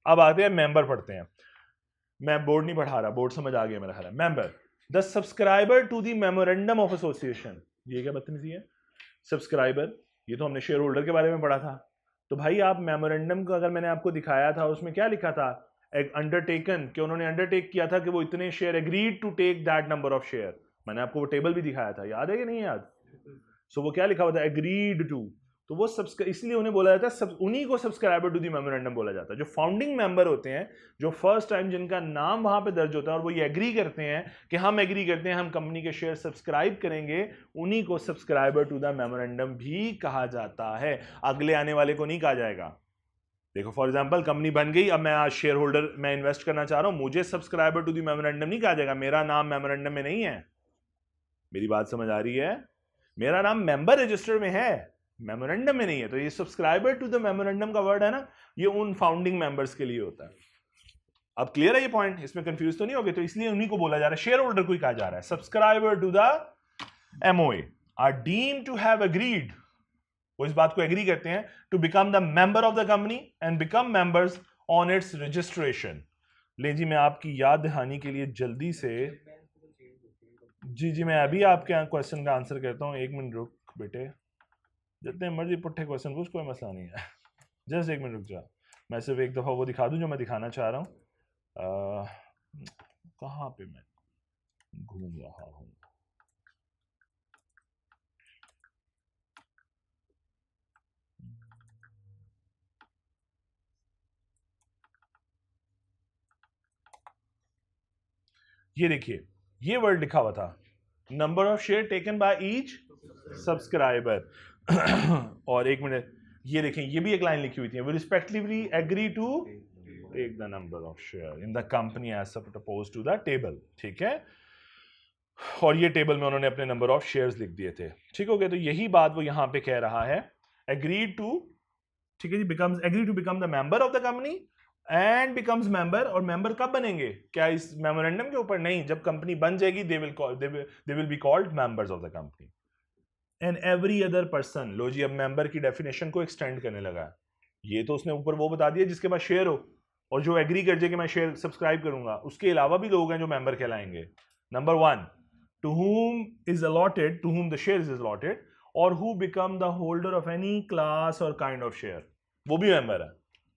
अब आते हैं मेंबर पढ़ते हैं। मैं बोर्ड नहीं पढ़ा रहा, बोर्ड समझ आ गया मेरा ख्याल है। Member, the subscriber to the memorandum of association, ये क्या बदतमीजी है? सब्सक्राइबर, ये तो हमने शेयर होल्डर के बारे में पढ़ा था, तो भाई आप मेमोरेंडम को अगर मैंने आपको दिखाया था उसमें क्या लिखा था? एक अंडरटेकन, कि उन्होंने अंडरटेक किया था कि वो इतने share, agreed to take that number of share, मैंने आपको वो टेबल भी दिखाया था, याद है कि नहीं याद? सो वो क्या लिखा हुआ था? एग्रीड टू, तो वो इसलिए उन्हें बोला जाता है, उन्हीं को सब्सक्राइबर टू दी मेमोरेंडम बोला जाता है। जो फाउंडिंग मेंबर होते हैं, जो फर्स्ट टाइम जिनका नाम वहां पे दर्ज होता है और वो ये एग्री करते हैं कि हम एग्री करते हैं हम कंपनी के शेयर सब्सक्राइब करेंगे, उन्हीं को सब्सक्राइबर टू द मेमोरेंडम भी कहा जाता है, अगले आने वाले को नहीं कहा जाएगा। देखो फॉर एग्जांपल कंपनी बन गई, अब मैं आज शेयर होल्डर, मैं इन्वेस्ट करना चाह रहा हूं, मुझे सब्सक्राइबर टू द मेमोरेंडम नहीं कहा जाएगा, मेरा नाम मेमोरेंडम में नहीं है। मेरी बात समझ आ रही है? मेरा नाम मेंबर रजिस्टर में है, मेमोरेंडम में नहीं है। तो ये सब्सक्राइबर टू द मेमोरेंडम का वर्ड है ना, ये उन फाउंडिंग मेंबर्स के लिए होता है। अब क्लियर है ये पॉइंट, इसमें कंफ्यूज तो नहीं होगे? तो इसलिए उन्हीं को बोला जा रहा है, शेयर होल्डर को ही कहा जा रहा है subscriber to the MOA. Are deemed to have agreed, वो इस बात को एग्री करते हैं, to become the member of the company and become members on its registration. ले जी, मैं आपकी याद दहानी के लिए जल्दी से, जी मैं अभी आपके क्वेश्चन का आंसर करता हूँ, 1 मिनट रुक बेटे, जितने मर्जी पुट्ठे क्वेश्चन पूछ, कोई मसला नहीं है। जस्ट 1 मिनट रुक जा, मैं सिर्फ एक दफ़ा वो दिखा दूं जो मैं दिखाना चाह रहा हूँ। कहाँ पे मैं घूम रहा हूँ, ये देखिए, ये वर्ड लिखा हुआ था, number of share taken by each subscriber. और 1 मिनट, ये देखें, ये भी एक लाइन लिखी हुई थी, we respectively agree to take the number of share in the company as oppose to the table, ठीक है। और ये टेबल में उन्होंने अपने नंबर ऑफ शेयर्स लिख दिए थे, ठीक हो गया। तो यही बात वो यहां पे कह रहा है, एग्रीड टू, ठीक है जी, becomes agree to become the member of the company and becomes member. और मेंबर कब बनेंगे, क्या इस मेमोरेंडम के ऊपर? नहीं, जब कंपनी बन जाएगी they will be called members of the company and every other person. लो जी, अब मेंबर की डेफिनेशन को एक्सटेंड करने लगा है। ये तो उसने ऊपर वो बता दिया जिसके पास शेयर हो और जो एग्री कर जाए कि मैं शेयर सब्सक्राइब करूंगा, उसके अलावा भी लोग हैं जो मेंबर कहलाएंगे। Number 1, to whom is allotted, to whom the shares is allotted, or who become the holder of any class or kind of share, वो भी मेंबर है।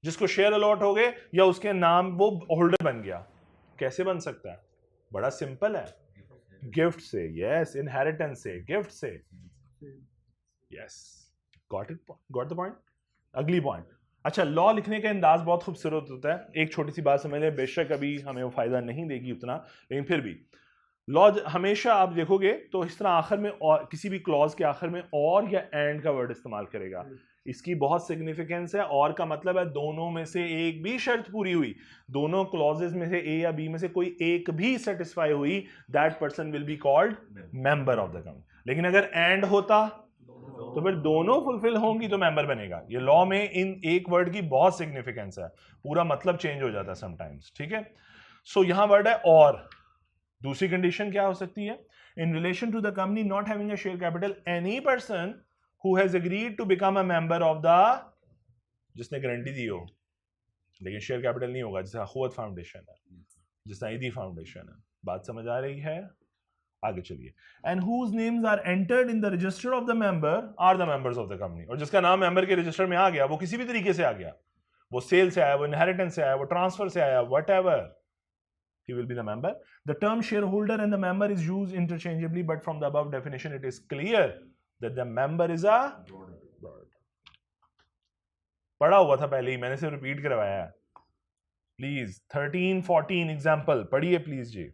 जिसको शेयर अलॉट हो गए या उसके नाम वो होल्डर बन गया। कैसे बन सकता है? बड़ा सिंपल है, गिफ्ट से, यस, इनहेरिटेंस से, गिफ्ट से, yes, got it, got the point. अगली पॉइंट, अच्छा, लॉ लिखने का अंदाज बहुत खूबसूरत होता है। एक छोटी सी बात समझ लें, बेशक अभी हमें वो फायदा नहीं देगी उतना, लेकिन फिर भी लॉ हमेशा आप देखोगे तो इस तरह आखिर में और किसी भी क्लॉज के आखिर में और या एंड का वर्ड इस्तेमाल करेगा। इसकी बहुत सिग्निफिकेंस है। और का मतलब है दोनों में से एक भी शर्त पूरी हुई, दोनों क्लॉजेस में से ए या बी में से कोई एक भी सेटिस्फाई हुई, that person will be called member of the company. लेकिन अगर एंड होता तो फिर दोनों फुलफिल होंगी तो मेंबर बनेगा। ये लॉ में इन एक वर्ड की बहुत सिग्निफिकेंस है, पूरा मतलब चेंज हो जाता है समटाइम्स, ठीक है। सो यहां वर्ड है और। दूसरी कंडीशन क्या हो सकती है? In relation to the company not having a share capital, any person who has agreed to become a member of the, जिसने गारंटी दी हो लेकिन शेयर कैपिटल नहीं होगा, जैसे अखुवत फाउंडेशन है, जैसा ईदी फाउंडेशन है। बात समझ आ रही है? आगे चलिए। And whose names are entered in the register of the member are the members of the company. और जिसका नाम मेंबर के रजिस्टर में आ गया, वो किसी भी तरीके से आ गया, वो सेल से आया, वो इनहेरिटेंस से आया, वो ट्रांसफर से आया, whatever, he will be the member. The term shareholder and the member is used interchangeably, but from the above definition it is clear that the member is a bird. पढ़ा हुआ था पहले ही, मैंने सिर्फ रिपीट करवाया है। प्लीज 13-14 एग्जाम्पल पढ़िए please जी।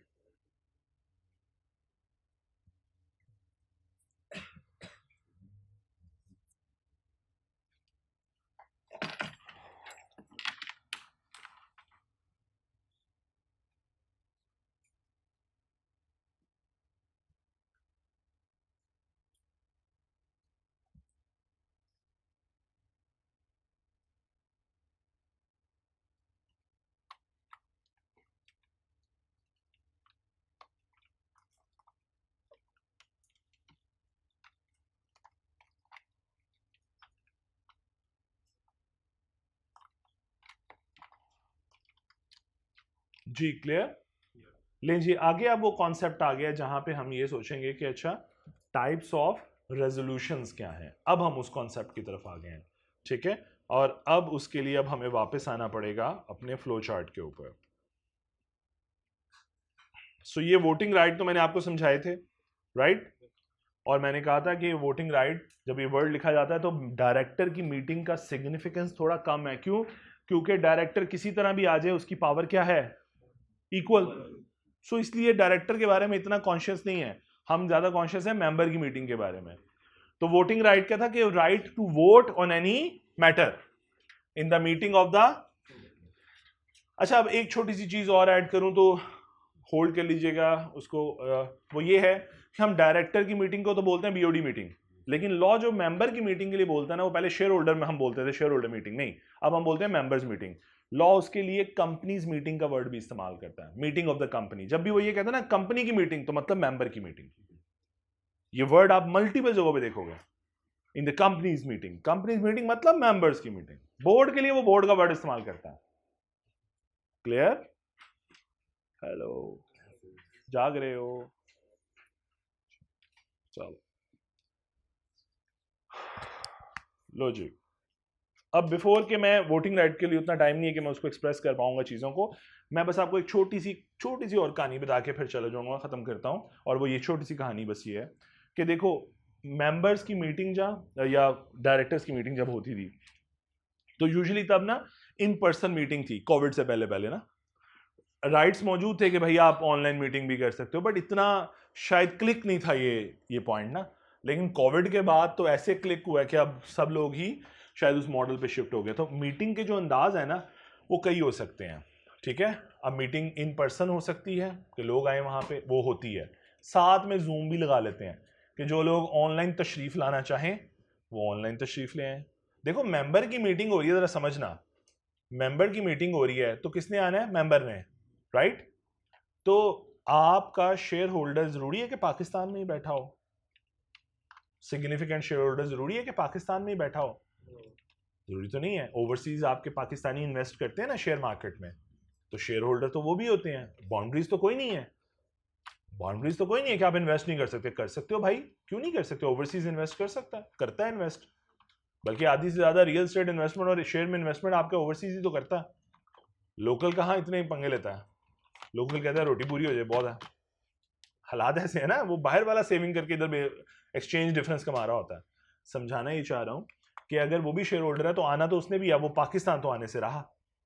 जी क्लियर? ले जी आगे। अब वो कॉन्सेप्ट आ गया जहां पे हम ये सोचेंगे कि अच्छा टाइप्स ऑफ रेजोल्यूशंस क्या हैं। अब हम उस कॉन्सेप्ट की तरफ आ गए हैं, ठीक है। और अब उसके लिए अब हमें वापस आना पड़ेगा अपने फ्लो चार्ट के ऊपर। सो ये वोटिंग राइट तो मैंने आपको समझाए थे, राइट। और मैंने कहा था कि वोटिंग राइट जब ये वर्ड लिखा जाता है तो डायरेक्टर की मीटिंग का सिग्निफिकेंस थोड़ा कम है। क्यों? क्योंकि डायरेक्टर किसी तरह भी आ जाए उसकी पावर क्या है? इक्वल। सो इसलिए डायरेक्टर के बारे में इतना कॉन्शियस नहीं है, हम ज्यादा कॉन्शियस है मेंबर की मीटिंग के बारे में। तो वोटिंग राइट क्या था कि right to vote on any matter in the meeting of the. अच्छा, अब एक छोटी सी चीज और ऐड करूं तो होल्ड कर लीजिएगा उसको। वो ये है कि हम डायरेक्टर की मीटिंग को तो बोलते हैं बीओडी मीटिंग, लेकिन लॉ जो मेंबर की मीटिंग के लिए बोलता है ना, वो पहले शेयर होल्डर में हम बोलते थे शेयर होल्डर मीटिंग, नहीं, अब हम बोलते हैं मेंबर्स मीटिंग। लॉ उसके लिए कंपनीज मीटिंग का वर्ड भी इस्तेमाल करता है, मीटिंग ऑफ द कंपनी। जब भी वो ये कहता है ना कंपनी की मीटिंग, तो मतलब मेंबर की मीटिंग। ये वर्ड आप मल्टीपल जगहों पे देखोगे। इन द कंपनीज मीटिंग मतलब मेंबर्स की मीटिंग। बोर्ड के लिए वो बोर्ड का वर्ड इस्तेमाल करता है। क्लियर? हेलो, जाग रहे हो? चलो लो जी। अब बिफोर के मैं वोटिंग राइट के लिए उतना टाइम नहीं है कि मैं उसको एक्सप्रेस कर पाऊंगा चीज़ों को। मैं बस आपको एक छोटी सी और कहानी बता के फिर चले जाऊंगा, ख़त्म करता हूँ। और वो ये छोटी सी कहानी बस ये है कि देखो, मेंबर्स की मीटिंग या डायरेक्टर्स की मीटिंग जब होती थी तो यूजुअली तब ना इन पर्सन मीटिंग थी। कोविड से पहले ना राइट्स मौजूद थे कि भाई आप ऑनलाइन मीटिंग भी कर सकते हो, बट इतना शायद क्लिक नहीं था ये पॉइंट ना। लेकिन कोविड के बाद तो ऐसे क्लिक हुआ कि अब सब लोग ही शायद उस मॉडल पे शिफ्ट हो गए। तो मीटिंग के जो अंदाज है ना वो कई हो सकते हैं, ठीक है। अब मीटिंग इन पर्सन हो सकती है कि लोग आए वहाँ पे, वो होती है। साथ में जूम भी लगा लेते हैं कि जो लोग ऑनलाइन तशरीफ़ लाना चाहें वो ऑनलाइन तशरीफ़ ले आएँ। देखो, मेंबर की मीटिंग हो रही है, ज़रा समझना, मेंबर की मीटिंग हो रही है तो किसने आना है? मेंबर ने, राइट। तो आपका शेयर होल्डर ज़रूरी है कि पाकिस्तान में ही बैठा हो? सिग्निफिकेंट शेयर होल्डर ज़रूरी है कि पाकिस्तान में ही बैठा हो? जरूरी तो नहीं है। ओवरसीज आपके पाकिस्तानी इन्वेस्ट करते हैं ना शेयर मार्केट में, तो शेयर होल्डर तो वो भी होते हैं। बाउंड्रीज तो कोई नहीं है, बाउंड्रीज तो कोई नहीं है कि आप इन्वेस्ट नहीं कर सकते। कर सकते हो भाई, क्यों नहीं कर सकते? ओवरसीज इन्वेस्ट कर सकता है, करता है इन्वेस्ट। बल्कि आधी से ज्यादा रियल एस्टेट इन्वेस्टमेंट और शेयर में इन्वेस्टमेंट आपके ओवरसीज ही तो करता है। लोकल कहाँ इतने पंगे लेता है? लोकल कहता है रोटी पूरी हो जाए बहुत है। हालात ऐसे है ना, वो बाहर वाला सेविंग करके इधर एक्सचेंज डिफरेंस कमा रहा होता है। समझाना ये चाह रहा हूँ कि अगर वो भी शेयर होल्डर है तो आना तो उसने भी है, वो पाकिस्तान तो आने से रहा।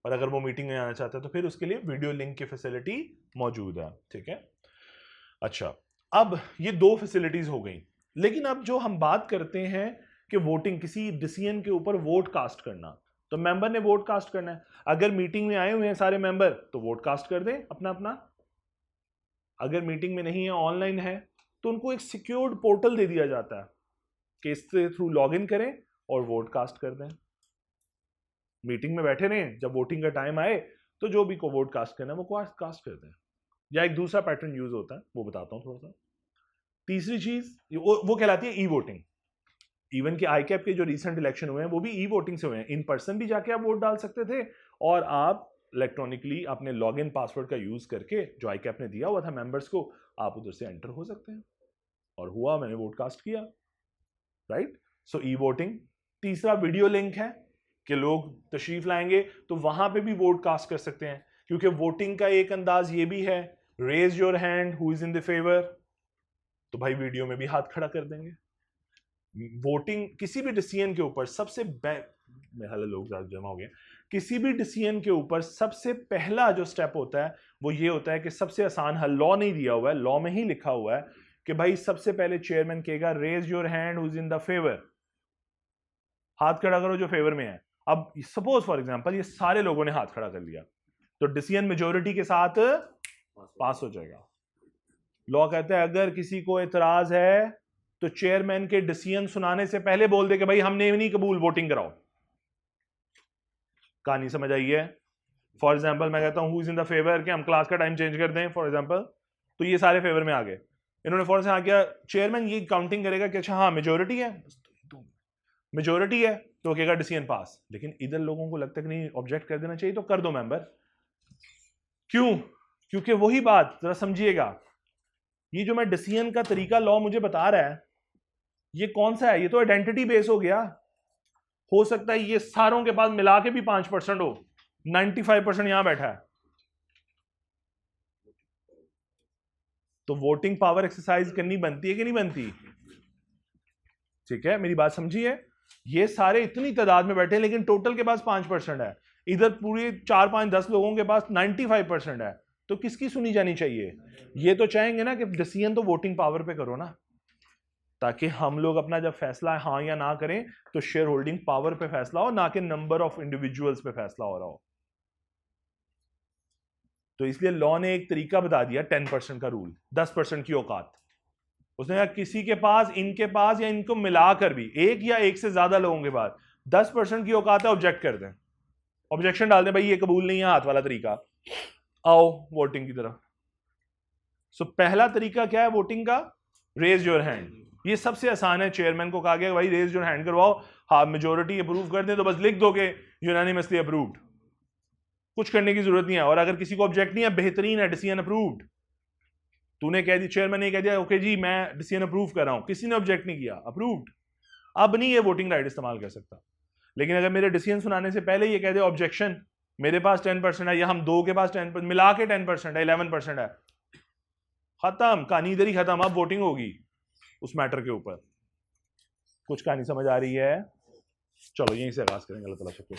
और अगर वो मीटिंग में आना चाहता है तो फिर उसके लिए वीडियो लिंक की फैसिलिटी मौजूद है, ठीक है। अच्छा, अब ये दो फैसिलिटीज हो गई। लेकिन अब जो हम बात करते हैं कि वोटिंग, किसी डिसीजन के ऊपर वोट कास्ट करना, तो मेंबर ने वोट कास्ट करना है। अगर मीटिंग में आए हुए हैं सारे मेंबर तो वोट कास्ट कर दें अपना अपना। अगर मीटिंग में नहीं है, ऑनलाइन है, तो उनको एक सिक्योर्ड पोर्टल दे दिया जाता है कि इसके थ्रू लॉग इन करें और वोट कास्ट कर दें। मीटिंग में बैठे रहें, जब वोटिंग का टाइम आए तो जो भी को वोट कास्ट करना है वो कास्ट कर दें। या एक दूसरा पैटर्न यूज होता है, वो बताता हूं थोड़ा सा। तीसरी चीज वो कहलाती है ई वोटिंग। इवन के आईकैप के जो रिसेंट इलेक्शन हुए हैं वो भी ई वोटिंग से हुए हैं। इन पर्सन भी जाके आप वोट डाल सकते थे और आप इलेक्ट्रॉनिकली अपने लॉग इन पासवर्ड का यूज करके जो आईकैप ने दिया हुआ था मेंबर्स को, आप उधर से एंटर हो सकते हैं। और हुआ, मैंने वोट कास्ट किया, राइट। सो ई वोटिंग। तीसरा वीडियो लिंक है कि लोग तशरीफ लाएंगे तो वहां पे भी वोट कास्ट कर सकते हैं, क्योंकि वोटिंग का एक अंदाज ये भी है, raise your hand who is in the favour, तो भाई वीडियो में भी हाथ खड़ा कर देंगे। वोटिंग किसी भी डिसीजन के ऊपर सबसे लोग जमा हो गए, किसी भी डिसीजन के ऊपर सबसे पहला जो स्टेप होता है वो ये होता है कि सबसे आसान हल, लॉ नहीं दिया हुआ है, लॉ में ही लिखा हुआ है कि भाई सबसे पहले चेयरमैन कहेगा raise your hand who is in the favour, हाथ खड़ा करो जो फेवर में है। अब सपोज फॉर एग्जांपल ये सारे लोगों ने हाथ खड़ा कर लिया तो डिसीजन मेजोरिटी के साथ पास हो जाएगा। लॉ कहता है अगर किसी को एतराज है तो चेयरमैन के डिसीजन सुनाने से पहले बोल दे कि भाई हमने नहीं कबूल, वोटिंग कराओ। कहानी समझ आई है? फॉर एग्जांपल मैं कहता हूं who is in the favour कि हम क्लास का टाइम चेंज कर दें फॉर एग्जांपल, तो ये सारे फेवर में आ गए। इन्होंने फौरन से आ गया, चेयरमैन ये काउंटिंग करेगा कि अच्छा हाँ मेजोरिटी है, मेजोरिटी है तो कहेगा डिसीजन पास। लेकिन इधर लोगों को लगता है कि नहीं ऑब्जेक्ट कर देना चाहिए, तो कर दो मेंबर। क्यों? क्योंकि वही बात जरा समझिएगा, ये जो मैं डिसीजन का तरीका लॉ मुझे बता रहा है ये कौन सा है? ये तो आइडेंटिटी बेस हो गया। हो सकता है ये सारों के पास मिला के भी 5% हो, 95% यहां बैठा है, तो वोटिंग पावर एक्सरसाइज करनी बनती है कि नहीं बनती? ठीक है, मेरी बात समझिए। ये सारे इतनी तादाद में बैठे लेकिन टोटल के पास 5% है, इधर पूरे 4, 5, 10 लोगों के पास 95% है, तो किसकी सुनी जानी चाहिए? ये तो चाहेंगे ना कि डिसीजन तो वोटिंग पावर पे करो ना, ताकि हम लोग अपना जब फैसला हाँ या ना करें तो शेयर होल्डिंग पावर पे फैसला हो, ना कि नंबर ऑफ इंडिविजुअल्स पे फैसला हो रहा हो। तो इसलिए लॉ ने एक तरीका बता दिया, 10% का रूल, 10% की औकात। उसने कहा किसी के पास, इनके पास या इनको मिलाकर भी एक या एक से ज्यादा लोगों के पास 10% की औकात है, ऑब्जेक्ट कर दें, ऑब्जेक्शन डाल दें, भाई ये कबूल नहीं है हाथ वाला तरीका, आओ वोटिंग की तरफ। सो पहला तरीका क्या है वोटिंग का? Raise your hand. ये सबसे आसान है। चेयरमैन को कहा गया भाई रेज योर हैंड करवाओ, हाँ मेजोरिटी अप्रूव कर दे तो बस लिख दोगे यूनानिमसली अप्रूव्ड, कुछ करने की जरूरत नहीं है। और अगर किसी को ऑब्जेक्ट नहीं है, बेहतरीन है, डिसीजन अप्रूव्ड। तूने कह दिया, चेयरमैन ने कह दिया ओके जी मैं डिसीजन अप्रूव कर रहा हूं, किसी ने ऑब्जेक्ट नहीं किया, अप्रूव्ड। अब नहीं ये वोटिंग राइट इस्तेमाल कर सकता। लेकिन अगर मेरे डिसीजन सुनाने से पहले ये कह दे ऑब्जेक्शन, मेरे पास 10% है या हम दो के पास 10% मिला के 10% है, 11% है, खत्म, कहानी इधर ही खत्म। अब वोटिंग होगी उस मैटर के ऊपर। कुछ कहानी समझ आ रही है? चलो यहीं से आगाज करेंगे। अल्लाह ताला शुक्र।